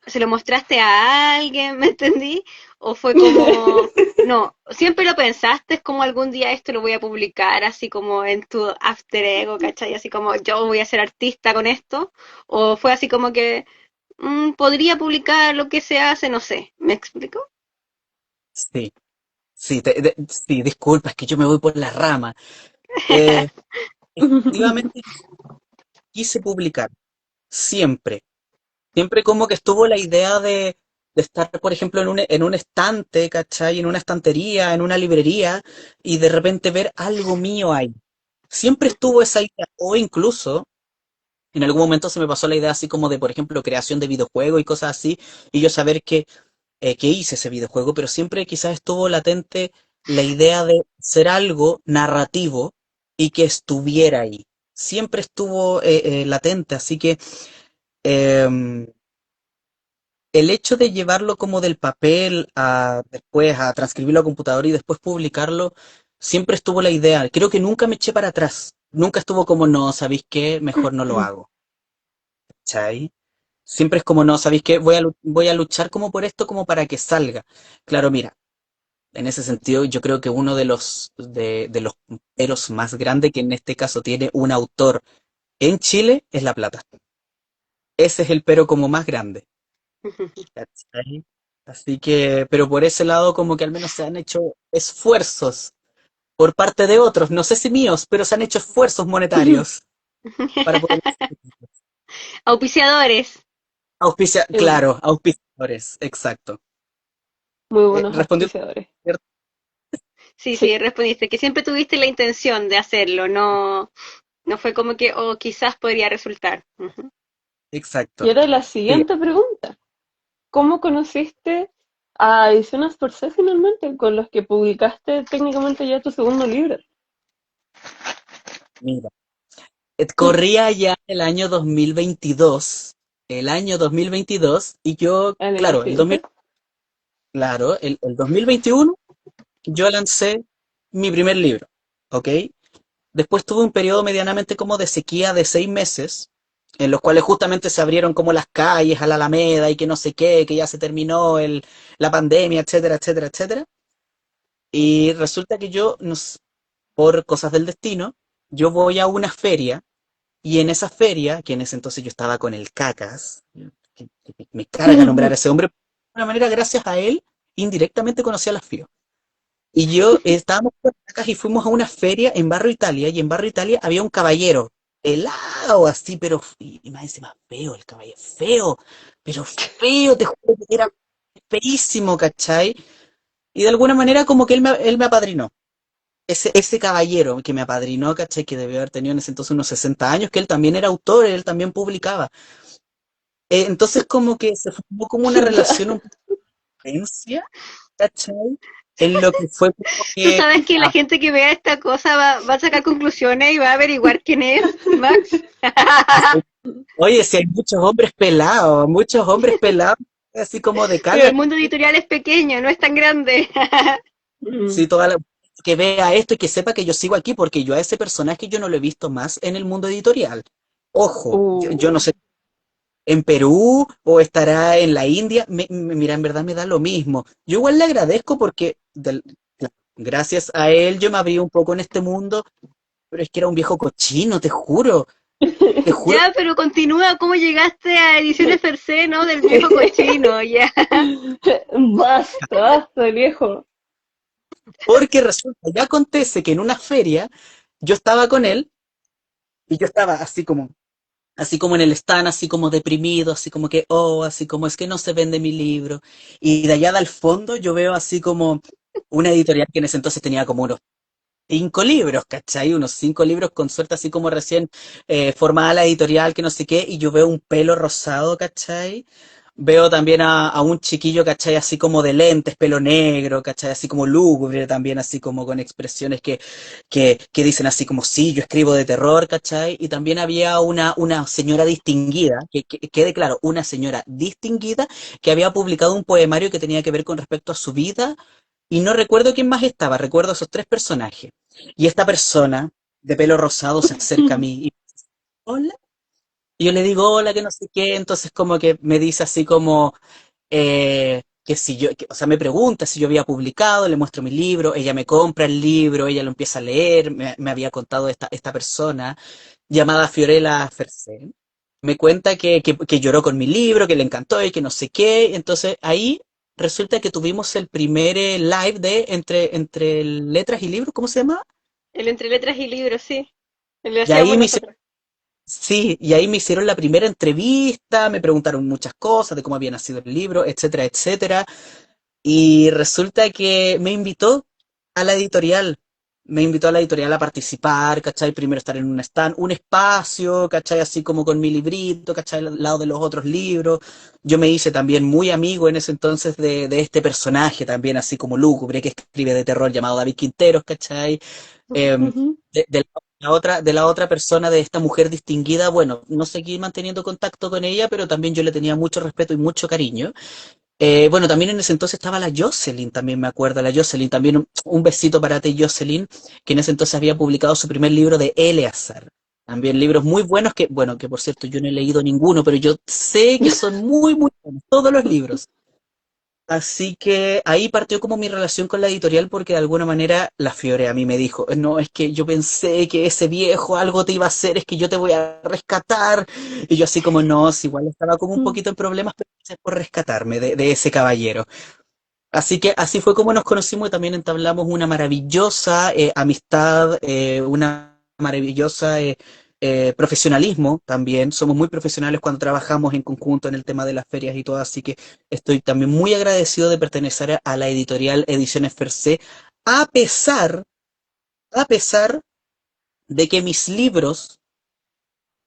¿se lo mostraste a alguien, me entendí? ¿O fue como, no, siempre lo pensaste, es como algún día esto lo voy a publicar, así como en tu after ego, ¿cachai? Así como yo voy a ser artista con esto? ¿O fue así como que podría publicar lo que se hace, no sé? ¿Me explico? Sí, sí, sí, disculpa, es que yo me voy por la rama. Eh, Efectivamente quise publicar, siempre. Siempre como que estuvo la idea de estar, por ejemplo, en un estante, ¿cachai? En una estantería, en una librería, y de repente ver algo mío ahí. Siempre estuvo esa idea, o incluso en algún momento se me pasó la idea así como de, por ejemplo, creación de videojuegos y cosas así, y yo saber que hice ese videojuego, pero siempre quizás estuvo latente la idea de ser algo narrativo y que estuviera ahí. Siempre estuvo latente, así que em, el hecho de llevarlo como del papel a después a transcribirlo a computador y después publicarlo, siempre estuvo la idea. Creo que nunca me eché para atrás. Nunca estuvo como, no, ¿sabéis qué? Mejor no lo hago. ¿Cachai? Siempre es como, no, ¿sabéis qué? Voy a luchar como por esto, como para que salga. Claro, mira, en ese sentido, yo creo que uno de los peros más grandes que en este caso tiene un autor en Chile es la plata. Ese es el pero como más grande. ¿Cachai? Así que, pero por ese lado como que al menos se han hecho esfuerzos por parte de otros, no sé si míos, pero se han hecho esfuerzos monetarios para poder Auspiciadores. auspiciar, Eh, claro, auspiciadores, exacto. Muy buenos Respondió, auspiciadores. Sí, sí, Sí. respondiste que siempre tuviste la intención de hacerlo, no, no fue como que, oh, quizás podría resultar. Ujú. Y exacto. ahora la Sí, siguiente pregunta. ¿Cómo conociste a Ediciones por C finalmente, con los que publicaste técnicamente ya tu segundo libro? mira, corría ya el año 2022, y yo, Al año claro, siguiente. el 2021 yo lancé mi primer libro, ¿ok? Después tuve un periodo medianamente como de sequía de 6 meses, en los cuales justamente se abrieron como las calles a la Alameda y que no sé qué, que ya se terminó la pandemia, etcétera, etcétera, etcétera. Y resulta que yo, por cosas del destino, yo voy a una feria, y en esa feria, que en ese entonces yo estaba con el Cacas, que me carga nombrar a ese hombre, de alguna manera gracias a él, indirectamente conocí a las FIO. Y yo estábamos por acá y fuimos a una feria en Barrio Italia, y en Barrio Italia había un caballero, pelado así, pero y más encima feo, el caballero, feo, pero feo, te juro que era feísimo, ¿cachai? Y de alguna manera como que él me apadrinó. Ese caballero que me apadrinó, ¿cachai? Que debió haber tenido en ese entonces unos 60 años, que él también era autor, él también publicaba. Entonces como que se formó como una relación un poco de tensa, ¿cachai? En lo que fue como Tú que sabes que la gente que vea esta cosa va a sacar conclusiones y va a averiguar quién es, Max. oye, si hay muchos hombres pelados, así como de Pero el calle, mundo editorial es pequeño, no es tan grande. Mm. si que vea esto y que sepa que yo sigo aquí, porque yo a ese personaje yo no lo he visto más en el mundo editorial. Ojo, yo no Uh. sé, en Perú o estará en la India, mira, en verdad me da lo mismo. Yo igual le agradezco porque gracias a él yo me abrí un poco en este mundo, pero es que era un viejo cochino, te juro. Ya, pero continúa, ¿cómo llegaste a Ediciones Per Se, no? Del viejo cochino, ya. Basta, basta, viejo. Porque resulta, ya acontece que en una feria yo estaba con él, y yo estaba así como en el stand, así como deprimido, así como que, oh, así como es que no se vende mi libro. Y de allá al fondo yo veo así como una editorial que en ese entonces tenía como unos 5 libros, ¿cachai? Unos 5 libros con suerte, así como recién formada la editorial, que no sé qué, y yo veo un pelo rosado, ¿cachai? Veo también a un chiquillo, ¿cachai? Así como de lentes, pelo negro, ¿cachai? Así como lúgubre también, así como con expresiones que dicen así como, sí, yo escribo de terror, ¿cachai? Y también había una señora distinguida, que quede claro, una señora distinguida que había publicado un poemario que tenía que ver con respecto a su vida, y no recuerdo quién más estaba, recuerdo esos 3 personajes. Y esta persona de pelo rosado se acerca a mí y, hola. Y yo le digo, hola, que no sé qué. Entonces como que me dice así como, que si yo, o sea, me pregunta si yo había publicado, le muestro mi libro, ella me compra el libro, ella lo empieza a leer, me había contado esta persona llamada Fiorella Fersen. Me cuenta que lloró con mi libro, que le encantó y que no sé qué. Entonces ahí resulta que tuvimos el primer live de entre letras y libros, ¿cómo se llama? El entre letras y libros, sí. Lo Y hacíamos ahí nosotros. sí, y ahí me hicieron la primera entrevista, me preguntaron muchas cosas de cómo había nacido el libro, etcétera, etcétera. Y resulta que me invitó a la editorial a participar, ¿cachai? Primero estar en un stand, un espacio, ¿cachai? Así como con mi librito, ¿cachai? Al lado de los otros libros. Yo me hice también muy amigo en ese entonces de este personaje también, así como lúgubre, que escribe de terror, llamado David Quinteros, ¿cachai? Em, Ujú. de la otra persona, de esta mujer distinguida, bueno, no seguí manteniendo contacto con ella, pero también yo le tenía mucho respeto y mucho cariño. Bueno, también en ese entonces estaba la Jocelyn, también me acuerdo, la Jocelyn, también un besito para ti, Jocelyn, que en ese entonces había publicado su primer libro de Eleazar. También libros muy buenos que, bueno, que por cierto yo no he leído ninguno, pero yo sé que son muy, muy buenos, todos los libros. Así que ahí partió como mi relación con la editorial porque de alguna manera la Fiore a mí me dijo, no, es que yo pensé que ese viejo algo te iba a hacer, es que yo te voy a rescatar. Y yo así como, no, si igual estaba como un Mm, poquito en problemas, pero gracias por rescatarme de ese caballero. Así que así fue como nos conocimos y también entablamos una maravillosa amistad, una maravillosa profesionalismo también. Somos muy profesionales cuando trabajamos en conjunto en el tema de las ferias y todo, así que estoy también muy agradecido de pertenecer a la editorial Ediciones Fercé, a pesar, a pesar de que mis libros,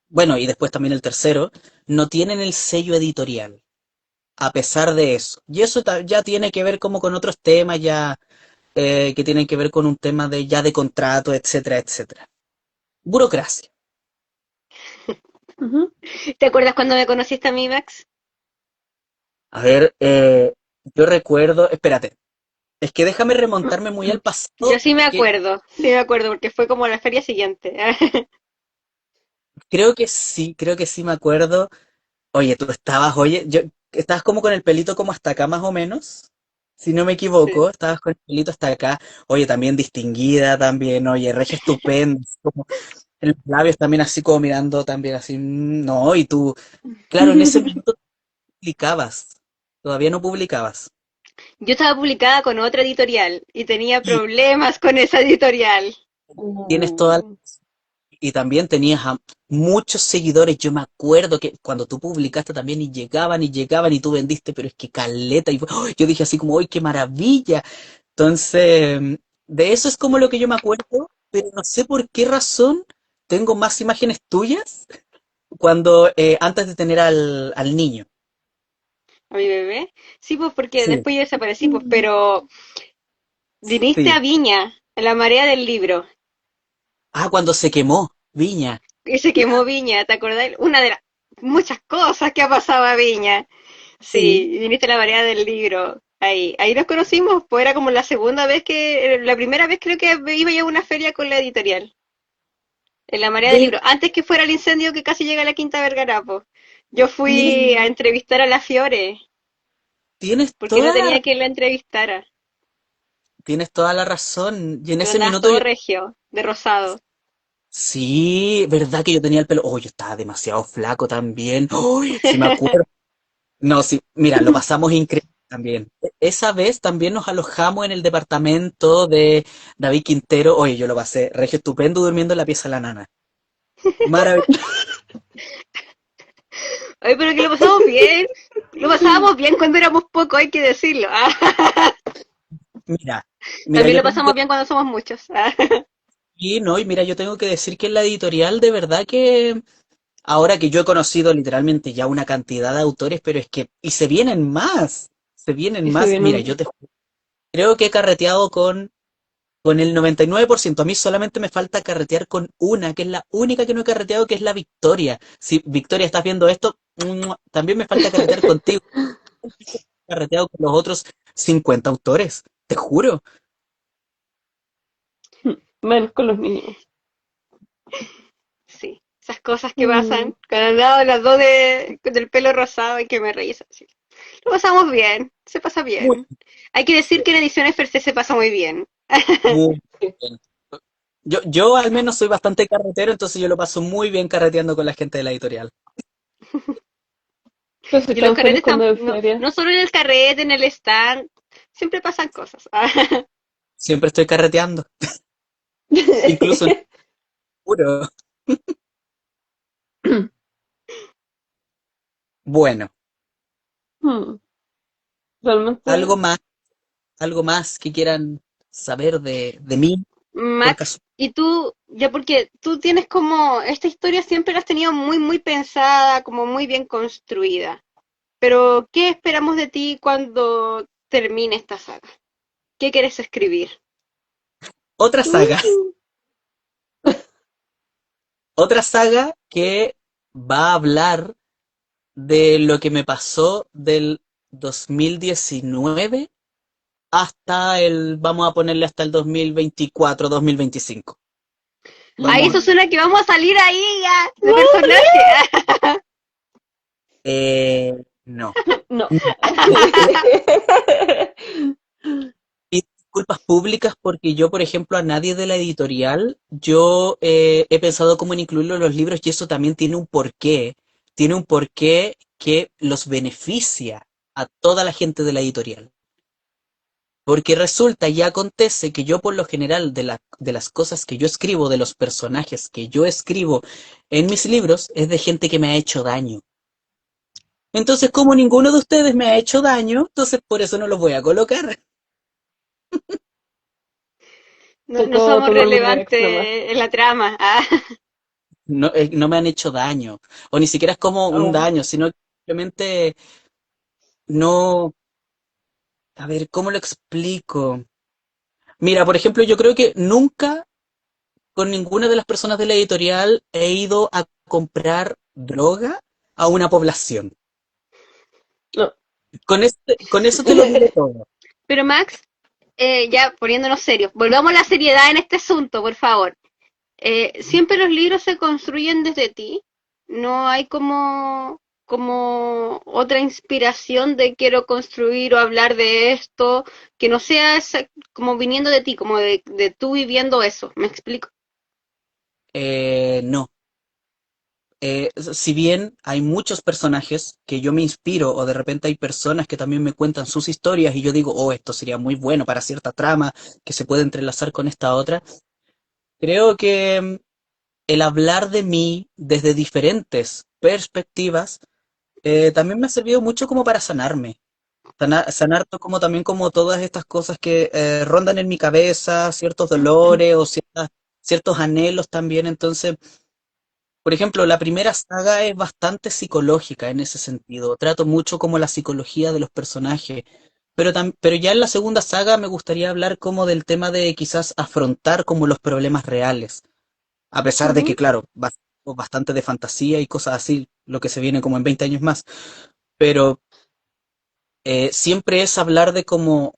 bueno, y después también el tercero, no tienen el sello editorial. A pesar de eso. Y eso ya tiene que ver como con otros temas ya que tienen que ver con un tema de ya de contrato, etcétera, etcétera. Burocracia. ujú. ¿Te acuerdas cuando me conociste a mí, Max? A ver, yo recuerdo, espérate, es que déjame remontarme muy al Yo pasado, que sí me acuerdo, porque fue como la feria siguiente. creo que sí me acuerdo. Oye, tú estabas, oye, yo, estabas como con el pelito como hasta acá más o menos, si no me Sí. equivoco, estabas con el pelito hasta acá, oye, también distinguida también, oye, regia estupenda, como en los labios también así como mirando también así, no, y tú, claro, en ese minuto publicabas, todavía no publicabas. Yo estaba publicada con otra editorial y tenía Y problemas con esa editorial. tienes toda, Uh, y también tenías a muchos seguidores. Yo me acuerdo que cuando tú publicaste también y llegaban y tú vendiste, pero es que caleta. Y yo dije así como, ¡ay, qué maravilla! Entonces, de eso es como lo que yo me acuerdo, pero no sé por qué razón tengo más imágenes tuyas cuando antes de tener al niño. ¿A mi bebé? Sí, pues porque Sí, después yo desaparecí, pues, mm, pero viniste a sí. Viña, en la marea del libro, Ah, cuando se quemó, Viña. y se quemó Viña, ¿te acordás? Una de las muchas cosas que ha pasado a Viña. Sí. Sí, viniste a la marea del libro. Ahí nos conocimos, pues era como la segunda vez la primera vez creo que iba yo a una feria con la editorial, en la marea del Ve, libro, antes que fuera el incendio que casi llega a la Quinta Vergara, pues. Yo fui a mm. entrevistar a la Fiore, tienes porque no toda tenía quien la entrevistara, tienes toda la razón. Y en pero ese andabas minuto todo regio, de rosado. sí, verdad que yo tenía el pelo. Oh, yo estaba demasiado flaco también. Uy, sí me acuerdo. No, sí, mira, lo pasamos increíble también. Esa vez también nos alojamos en el departamento de David Quintero. Oye, yo lo pasé regio estupendo durmiendo en la pieza de la nana. Maravilloso. Ay, pero que lo pasamos bien. Lo pasábamos bien cuando éramos pocos, hay que decirlo. Mira, mira, También yo lo tengo que pasamos bien cuando somos muchos. decir, ¿no? Y mira, yo tengo que decir que en la editorial de verdad que ahora que yo he conocido literalmente ya una cantidad de autores, pero es que, y se vienen más, se vienen Y se más. Mira, vienen. creo que he carreteado con el 99%. A mí solamente me falta carretear con una, que es la única que no he carreteado, que es la Victoria. Si Victoria estás viendo esto, también me falta carretear contigo. He carreteado con los otros 50 autores, te juro. Menos con los niños. Sí, esas cosas que Mm, pasan. Cuando andaba las dos del pelo rosado y que me reí. Así. Lo pasamos bien, se pasa Muy, bien. Hay que decir que en Ediciones Fercé se pasa muy bien. muy sí. bien. Yo al menos soy bastante carretero, entonces yo lo paso muy bien carreteando con la gente de la editorial. Yo soy Y los tan feliz carretes, cuando hay no, feria. no solo en el carrete, en el stand, siempre pasan cosas. Siempre estoy carreteando, incluso en el juro. Bueno, Mm, realmente, algo más, algo más que quieran saber de mí, por Max, caso. y tú, ya porque tú tienes como, esta historia siempre la has tenido muy, muy pensada, como muy bien construida. Pero, ¿qué esperamos de ti cuando termine esta saga? ¿Qué quieres escribir? Otra saga, uh, otra saga que va a hablar de lo que me pasó del 2019 hasta vamos a ponerle hasta el 2024, 2025. Ahí Vamos, eso suena que vamos a salir ahí ya, de ¡Corre! personaje. No. No. Pido disculpas públicas porque yo, por ejemplo, a nadie de la editorial, yo he pensado cómo en incluirlo en los libros y eso también tiene un porqué que los beneficia a toda la gente de la editorial. Porque resulta y acontece que yo por lo general de las cosas que yo escribo, de los personajes que yo escribo en mis libros, es de gente que me ha hecho daño. Entonces, como ninguno de ustedes me ha hecho daño, entonces por eso no los voy a colocar. No, no Tocó somos tomar medidas extremas. relevantes en la trama. Ah, No, no me han hecho daño. O ni siquiera es como un Aún. daño, sino que simplemente no... A ver, ¿cómo lo explico? Mira, por ejemplo, yo creo que nunca con ninguna de las personas de la editorial he ido a comprar droga a una población. No. Con eso te lo digo todo. pero Max, ya poniéndonos serios, volvamos a la seriedad en este asunto, por favor. Siempre los libros se construyen desde ti. No hay como otra inspiración de quiero construir o hablar de esto, que no sea como viniendo de ti, como de tú viviendo eso. ¿Me explico? No. Si bien hay muchos personajes que yo me inspiro, o de repente hay personas que también me cuentan sus historias y yo digo, oh, esto sería muy bueno para cierta trama que se puede entrelazar con esta otra, creo que el hablar de mí desde diferentes perspectivas también me ha servido mucho como para sanarme. Sanar como también como todas estas cosas que rondan en mi cabeza, ciertos dolores o ciertos anhelos también. Entonces, por ejemplo, la primera saga es bastante psicológica en ese sentido. Trato mucho como la psicología de los personajes. Pero ya en la segunda saga me gustaría hablar como del tema de quizás afrontar como los problemas reales. A pesar de que, Ujú. claro, bastante de fantasía y cosas así, lo que se viene como en 20 años más. Pero siempre es hablar de como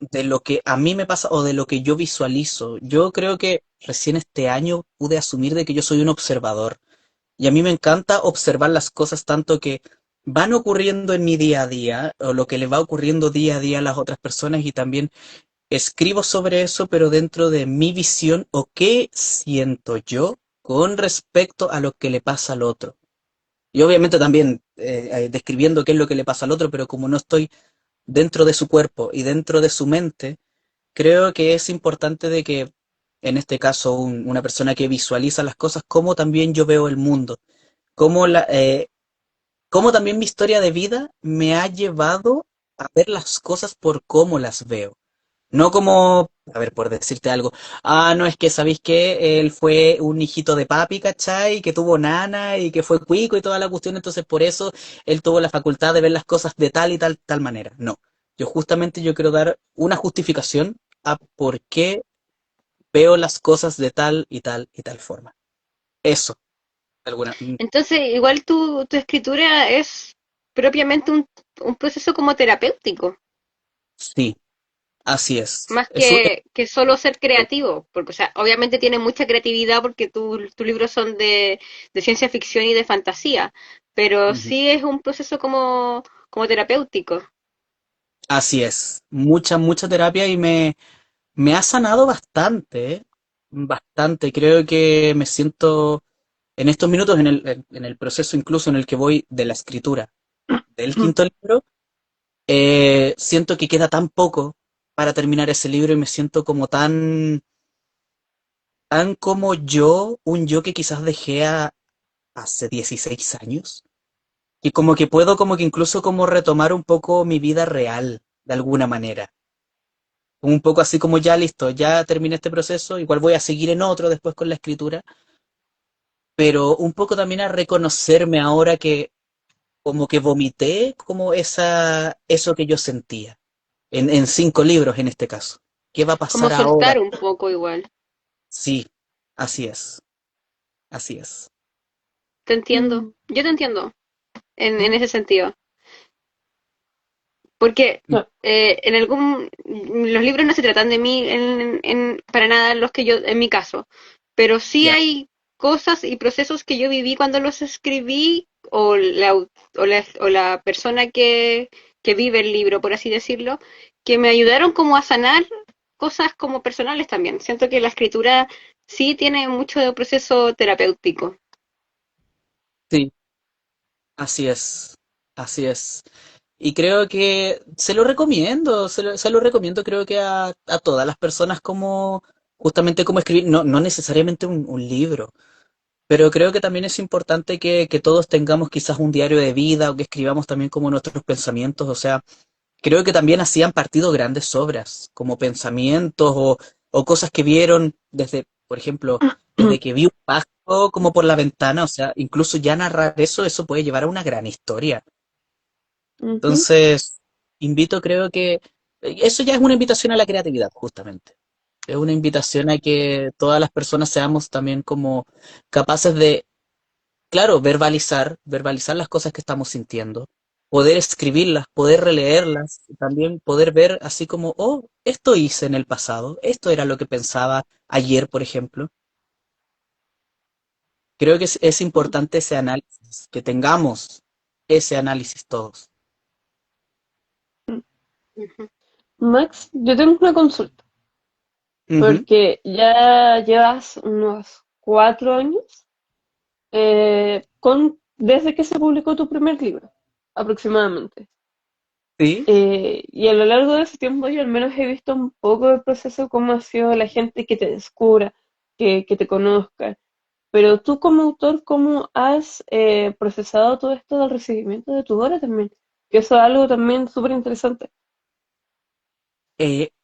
de lo que a mí me pasa o de lo que yo visualizo. Yo creo que recién este año pude asumir de que yo soy un observador. Y a mí me encanta observar las cosas tanto que van ocurriendo en mi día a día, o lo que le va ocurriendo día a día a las otras personas, y también escribo sobre eso, pero dentro de mi visión o qué siento yo con respecto a lo que le pasa al otro. Y obviamente también describiendo qué es lo que le pasa al otro, pero como no estoy dentro de su cuerpo y dentro de su mente, creo que es importante de que, en este caso, una persona que visualiza las cosas, como también yo veo el mundo, cómo, cómo también mi historia de vida me ha llevado a ver las cosas por cómo las veo. No como, a ver, por decirte algo, no es que sabéis que él fue un hijito de papi, ¿cachai? Que tuvo nana y que fue cuico y toda la cuestión, entonces por eso él tuvo la facultad de ver las cosas de tal y tal manera. No, yo quiero dar una justificación a por qué veo las cosas de tal y tal forma. Eso, alguna, Entonces, igual tu escritura es propiamente un proceso como terapéutico, sí, así es. más Eso que solo ser creativo, porque, o sea, obviamente tiene mucha creatividad porque tus libros son de ciencia ficción y de fantasía, pero ujú. sí es un proceso como terapéutico. Así es. Mucha terapia y me ha sanado bastante, ¿eh? Bastante. Creo que me siento en estos minutos en el proceso incluso en el que voy de la escritura del quinto libro, siento que queda tan poco para terminar ese libro y me siento como tan como yo, un yo que quizás dejé hace 16 años. Y como que puedo como que incluso como retomar un poco mi vida real, de alguna manera. Un poco así como ya listo, ya terminé este proceso, igual voy a seguir en otro después con la escritura, pero un poco también a reconocerme ahora que como que vomité como eso que yo sentía, en 5 libros en este caso. ¿Qué va a Como pasar ahora? soltar un poco igual. Sí, así es, así es. Te entiendo. Mm. Yo te entiendo en ¿Mm? ese sentido. Porque No. los libros no se tratan de mí para nada los que yo, en mi caso, pero sí Ya. hay cosas y procesos que yo viví cuando los escribí o la persona que vive el libro, por así decirlo, que me ayudaron como a sanar cosas como personales también. Siento que la escritura sí tiene mucho de un proceso terapéutico. Sí, así es, así es. Y creo que se lo recomiendo, se lo recomiendo creo que a todas las personas como justamente como escribir, no necesariamente un libro, pero creo que también es importante que todos tengamos quizás un diario de vida o que escribamos también como nuestros pensamientos, o sea, creo que también hacían partido grandes obras, como pensamientos o cosas que vieron desde, por ejemplo, desde que vi un pájaro como por la ventana, o sea, incluso ya narrar eso, eso puede llevar a una gran historia. Ujú. Entonces, invito, creo que eso ya es una invitación a la creatividad, justamente. Es una invitación a que todas las personas seamos también como capaces de, claro, verbalizar las cosas que estamos sintiendo, poder escribirlas, poder releerlas, y también poder ver así como, oh, esto hice en el pasado, esto era lo que pensaba ayer, por ejemplo. Creo que es importante ese análisis, que tengamos ese análisis todos. Ujú. Max, yo tengo una consulta, Ujú. porque ya llevas unos 4 años desde que se publicó tu primer libro, aproximadamente. Sí. Y a lo largo de ese tiempo yo al menos he visto un poco del proceso, cómo ha sido la gente que te descubra, que te conozca. Pero tú como autor, ¿cómo has procesado todo esto del recibimiento de tu obra también? Que eso es algo también súper interesante.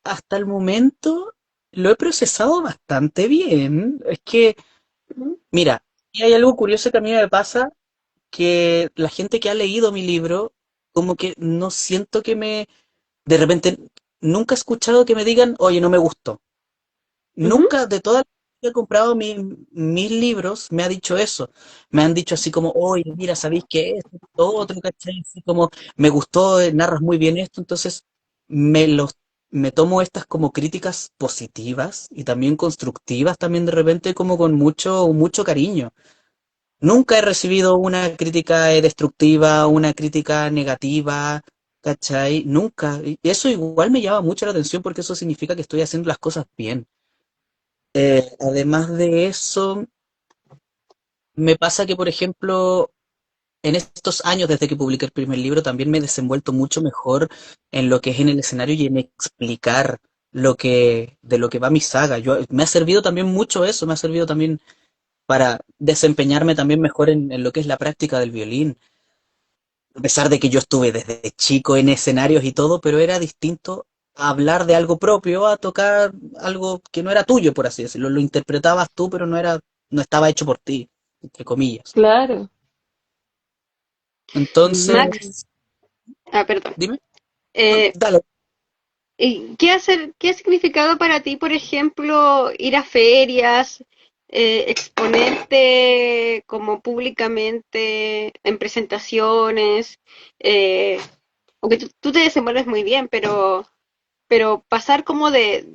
Hasta el momento lo he procesado bastante bien. Es que, Ujú, mira, y hay algo curioso que a mí me pasa, que la gente que ha leído mi libro, como que no siento que de repente, nunca he escuchado que me digan, oye, no me gustó. ujú, Nunca de todas las veces que he comprado mis libros me ha dicho eso. Me han dicho así como, oye, mira, ¿sabéis qué es? Esto otro, ¿cachai? Así como, me gustó, narras muy bien esto, entonces me los, me tomo estas como críticas positivas y también constructivas, también de repente como con mucho cariño. Nunca he recibido una crítica destructiva, una crítica negativa, ¿cachai? Nunca. Y eso igual me llama mucho la atención porque eso significa que estoy haciendo las cosas bien. Además de eso, me pasa que, por ejemplo, en estos años desde que publiqué el primer libro, también me he desenvuelto mucho mejor en lo que es en el escenario y en explicar de lo que va mi saga. Me ha servido también mucho eso, me ha servido también para desempeñarme también mejor en lo que es la práctica del violín. A pesar de que yo estuve desde chico en escenarios y todo, pero era distinto a hablar de algo propio, a tocar algo que no era tuyo, por así decirlo. Lo interpretabas tú, pero no estaba hecho por ti, entre comillas. claro. Max, Entonces, perdón. dime, no, Eh, dale. ¿Y qué ha significado para ti, por ejemplo, ir a ferias, exponerte como públicamente en presentaciones? Eh, Aunque tú te desenvuelves muy bien, pero pasar como de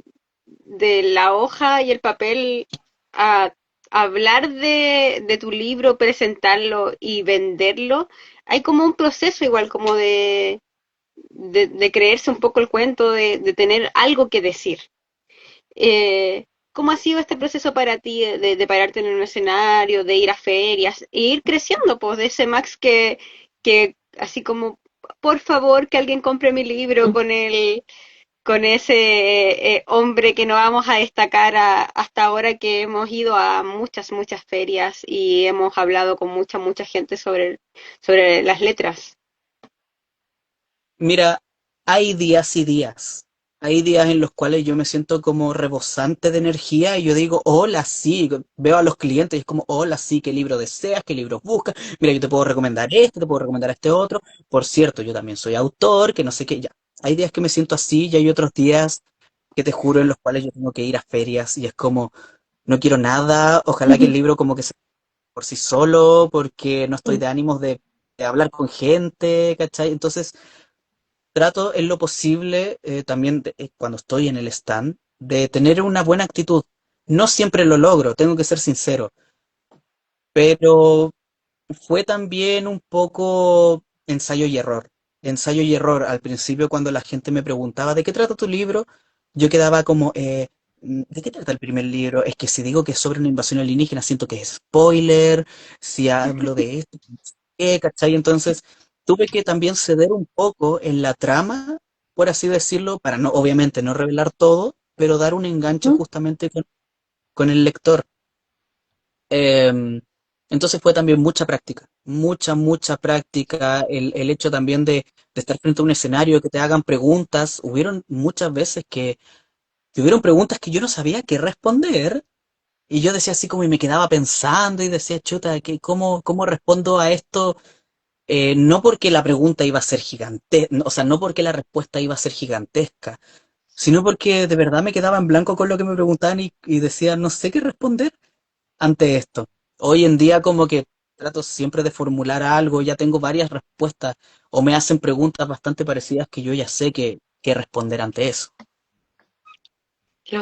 la hoja y el papel a hablar de tu libro, presentarlo y venderlo, hay como un proceso igual como de creerse un poco el cuento, de tener algo que decir. ¿Cómo ha sido este proceso para ti de pararte en un escenario, de ir a ferias e ir creciendo, pues, de ese Max que así como, por favor, que alguien compre mi libro con ese hombre que no vamos a destacar hasta ahora que hemos ido a muchas ferias y hemos hablado con mucha gente sobre las letras? Mira, hay días y días. Hay días en los cuales yo me siento como rebosante de energía y yo digo, hola, sí, veo a los clientes y es como, hola, sí, qué libro deseas, qué libros buscas, mira, yo te puedo recomendar este, te puedo recomendar este otro. Por cierto, yo también soy autor, que no sé qué, ya. Hay días que me siento así y hay otros días que te juro en los cuales yo tengo que ir a ferias y es como, no quiero nada, ojalá que el libro como que se por sí solo, porque no estoy de ánimos de hablar con gente, ¿cachai? Entonces trato en lo posible, también cuando estoy en el stand, de tener una buena actitud. No siempre lo logro, tengo que ser sincero, pero fue también un poco ensayo y error. Ensayo y error. Al principio, cuando la gente me preguntaba ¿de qué trata tu libro? Yo quedaba como, ¿de qué trata el primer libro? Es que si digo que es sobre una invasión alienígena, siento que es spoiler. Si hablo de esto, ¿qué? ¿Cachai? Entonces, tuve que también ceder un poco en la trama, por así decirlo, para no, obviamente, no revelar todo, pero dar un enganche ¿Mm? justamente con el lector. Em, entonces fue también mucha práctica, mucha práctica, el hecho también de estar frente a un escenario, que te hagan preguntas. Hubieron muchas veces que hubieron preguntas que yo no sabía qué responder, y yo decía así como y me quedaba pensando y decía, chuta, ¿cómo respondo a esto? No porque la pregunta iba a ser gigante, o sea, no porque la respuesta iba a ser gigantesca, sino porque de verdad me quedaba en blanco con lo que me preguntaban y decía, no sé qué responder ante esto. Hoy en día como que trato siempre de formular algo, ya tengo varias respuestas o me hacen preguntas bastante parecidas que yo ya sé que responder ante eso.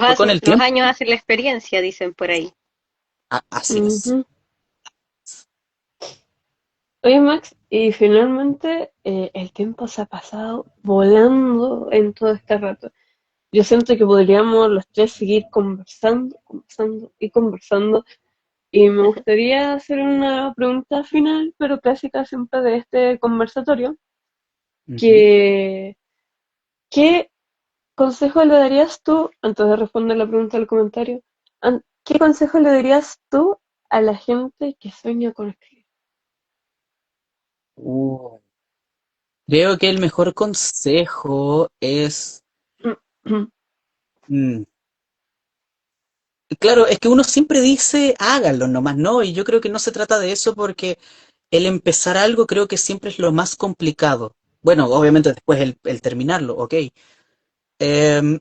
Fue con el Los tiempo, años hacen la experiencia, dicen por ahí. así es. Ujú. Oye, Max, y finalmente el tiempo se ha pasado volando en todo este rato. Yo siento que podríamos los tres seguir conversando, conversando y conversando. Y me gustaría hacer una pregunta final, pero clásica siempre de este conversatorio, Ujú. que ¿qué consejo le darías tú, antes de responder la pregunta del comentario, qué consejo le darías tú a la gente que sueña con escribir? Uh, Creo que el mejor consejo es, mm, claro, es que uno siempre dice háganlo nomás, ¿no? Y yo creo que no se trata de eso porque el empezar algo creo que siempre es lo más complicado. Bueno, obviamente después el terminarlo, ok. Em,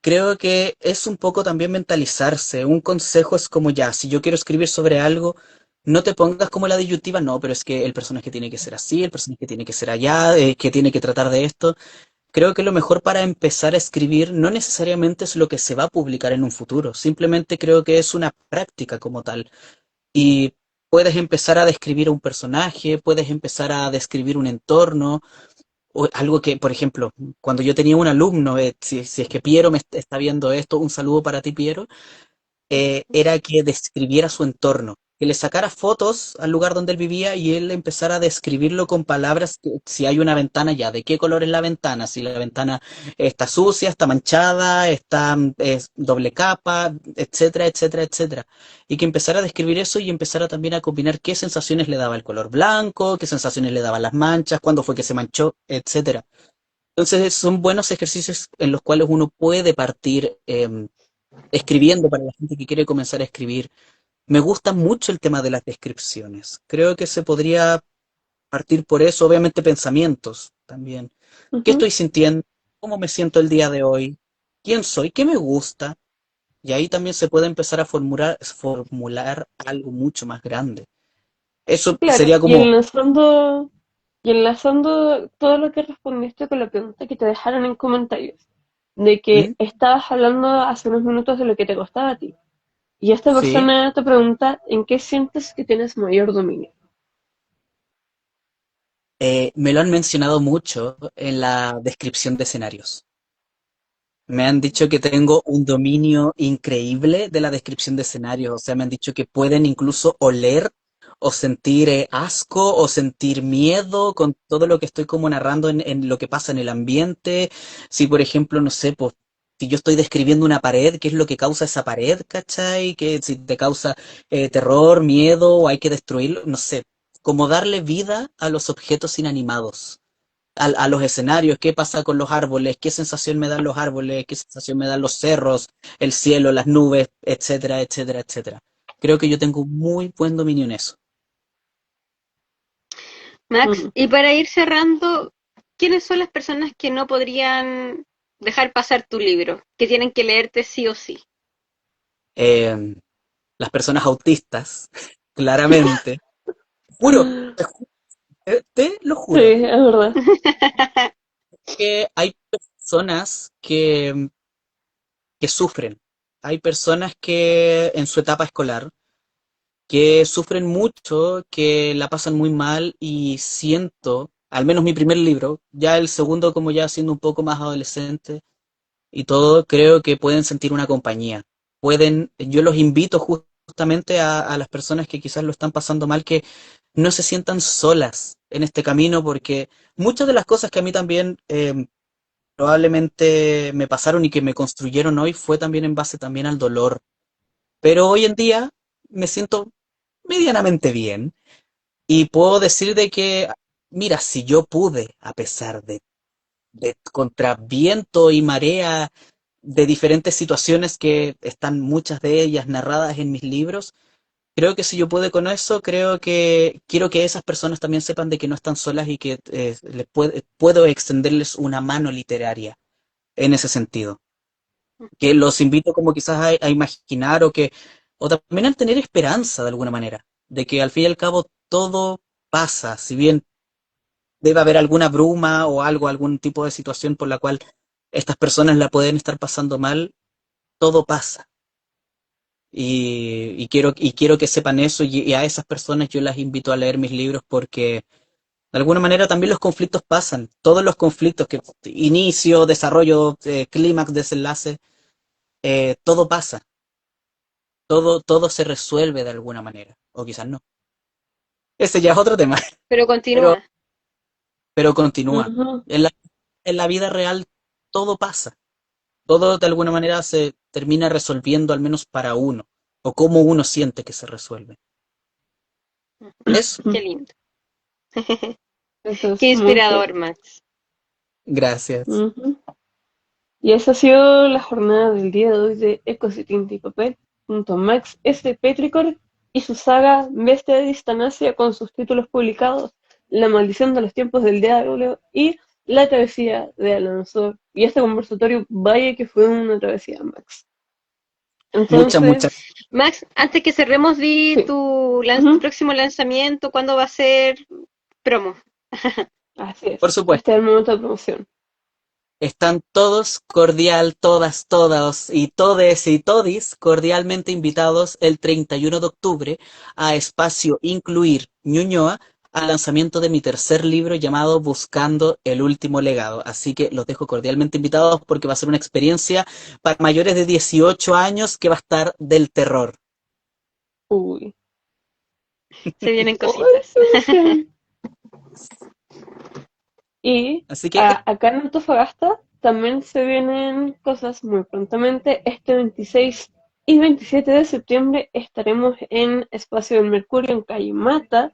Creo que es un poco también mentalizarse. Un consejo es como ya, si yo quiero escribir sobre algo, no te pongas como la disyuntiva, no, pero es que el personaje tiene que ser así, el personaje tiene que ser allá, que tiene que tratar de esto. Creo que lo mejor para empezar a escribir no necesariamente es lo que se va a publicar en un futuro, simplemente creo que es una práctica como tal. Y puedes empezar a describir un personaje, puedes empezar a describir un entorno, o algo que, por ejemplo, cuando yo tenía un alumno, si es que Piero está viendo esto, un saludo para ti, Piero, era que describiera su entorno, que le sacara fotos al lugar donde él vivía y él empezara a describirlo con palabras, si hay una ventana ya, de qué color es la ventana, si la ventana está sucia, está manchada, está es doble capa, etcétera, etcétera, etcétera. Y que empezara a describir eso y empezara también a combinar qué sensaciones le daba el color blanco, qué sensaciones le daban las manchas, cuándo fue que se manchó, etcétera. Entonces son buenos ejercicios en los cuales uno puede partir escribiendo para la gente que quiere comenzar a escribir. Me gusta mucho el tema de las descripciones. Creo que se podría partir por eso, obviamente pensamientos también. ¿Qué Ujú. estoy sintiendo? ¿Cómo me siento el día de hoy? ¿Quién soy? ¿Qué me gusta? Y ahí también se puede empezar a formular algo mucho más grande. Eso Claro, sería como, y enlazando todo lo que respondiste con la pregunta que te dejaron en comentarios, de que ¿mm? estabas hablando hace unos minutos de lo que te costaba a ti. Y esta Sí, persona te pregunta en qué sientes que tienes mayor dominio. me lo han mencionado mucho en la descripción de escenarios. Me han dicho que tengo un dominio increíble de la descripción de escenarios, o sea, me han dicho que pueden incluso oler o sentir asco o sentir miedo con todo lo que estoy como narrando en lo que pasa en el ambiente. Si, por ejemplo, no sé, pues, si yo estoy describiendo una pared, ¿qué es lo que causa esa pared, cachai? Que si te causa terror, miedo o hay que destruirlo, no sé, como darle vida a los objetos inanimados a los escenarios, qué pasa con los árboles, qué sensación me dan los árboles, qué sensación me dan los cerros, el cielo, las nubes, etcétera, etcétera, etcétera. Creo que yo tengo un muy buen dominio en eso. Max, Mm. y para ir cerrando, ¿quiénes son las personas que no podrían dejar pasar tu libro, que tienen que leerte sí o sí? Eh, las personas autistas, claramente. Juro, te lo Sí, juro, es verdad. que hay personas que sufren. Hay personas que en su etapa escolar que sufren mucho, que la pasan muy mal y siento, al menos mi primer libro, ya el segundo como ya siendo un poco más adolescente y todo, creo que pueden sentir una compañía. Yo los invito justamente a las personas que quizás lo están pasando mal, que no se sientan solas en este camino, porque muchas de las cosas que a mí también probablemente me pasaron y que me construyeron hoy fue también en base también al dolor. Pero hoy en día me siento medianamente bien y puedo decir de que, mira, si yo pude, a pesar de contra viento y marea, de diferentes situaciones que están muchas de ellas narradas en mis libros, creo que si yo pude con eso, creo que quiero que esas personas también sepan de que no están solas y que puedo extenderles una mano literaria en ese sentido. Que los invito como quizás a imaginar o también a tener esperanza de alguna manera, de que al fin y al cabo todo pasa, si bien debe haber alguna bruma o algo, algún tipo de situación por la cual estas personas la pueden estar pasando mal, todo pasa. Y quiero que sepan eso y a esas personas yo las invito a leer mis libros porque de alguna manera también los conflictos pasan. Todos los conflictos, que inicio, desarrollo, clímax, desenlace, todo pasa. Todo se resuelve de alguna manera. O quizás no. Ese ya es otro tema. Pero Pero, continúa. pero continúa. Ujú. En la vida real todo pasa. Todo de alguna manera se termina resolviendo, al menos para uno. O cómo uno siente que se resuelve. Eso. Qué lindo. Eso Qué es muy inspirador, cierto. Max. Gracias. Ujú. Y esa ha sido la jornada del día de hoy de Ecos de Tinta y Papel, junto a Max S. Petrichor y su saga Bestia de Distancia con sus títulos publicados, La maldición de los tiempos del diablo y La travesía de Alonso. Y este conversatorio, vaya que fue una travesía, Max. Muchas. Entonces, Max, antes que cerremos, di sí, tu ujú, próximo lanzamiento, cuándo va a ser promo. así Por es. supuesto. Este es el momento de promoción. Están todos todas y todes y todis cordialmente invitados el 31 de octubre a Espacio Incluir Ñuñoa al lanzamiento de mi tercer libro llamado Buscando el último legado. Así que los dejo cordialmente invitados porque va a ser una experiencia para mayores de 18 años que va a estar del terror. Uy. Se vienen ¡Ay, cositas. qué emoción! Y Así que acá en Antofagasta también se vienen cosas muy prontamente. Este 26 y 27 de septiembre estaremos en Espacio del Mercurio en Calle Mata,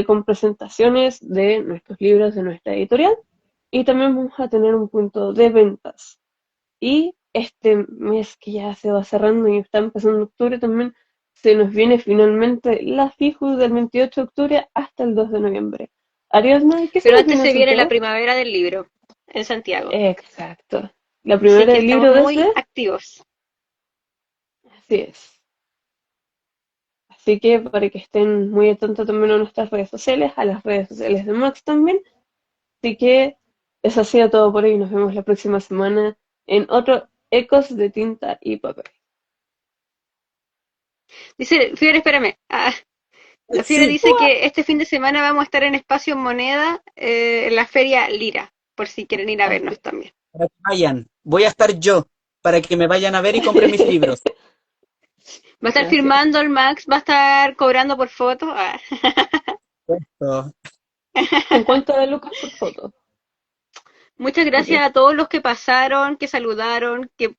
con presentaciones de nuestros libros de nuestra editorial. Y también vamos a tener un punto de ventas. Y este mes que ya se va cerrando y está empezando octubre también, se nos viene finalmente la FIJU del 28 de octubre hasta el 2 de noviembre. Ariadna, ¿qué se Pero nos antes viene en se viene la Santiago? primavera del libro en Santiago. Exacto. La Así primera que del estamos libro muy desde... activos. Así es. Así que para que estén muy atentos también a nuestras redes sociales, a las redes sociales de Max también. Así que eso ha sido todo por hoy. Nos vemos la próxima semana en otro Ecos de Tinta y Papel. Dice, Fiore, espérame. La Fiore sí, dice que este fin de semana vamos a estar en Espacio Moneda, en la Feria Lira, por si quieren ir a Así vernos también. para que vayan. Voy a estar yo para que me vayan a ver y compren mis libros. Va a estar Así es. firmando el Max, va a estar cobrando por foto. Esto. $50 por foto. Muchas Así gracias que a todos los que pasaron, que saludaron, que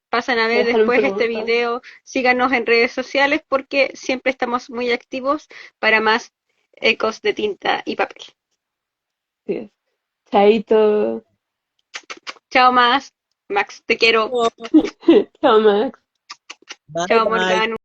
pasan a me ver dejaron después este preguntas. video. Síganos en redes sociales porque siempre estamos muy activos para más ecos de tinta y papel. Así es. Chaito. Chao, más. Max, te quiero. Chao, Max. Bye Chao, bye. Morgan.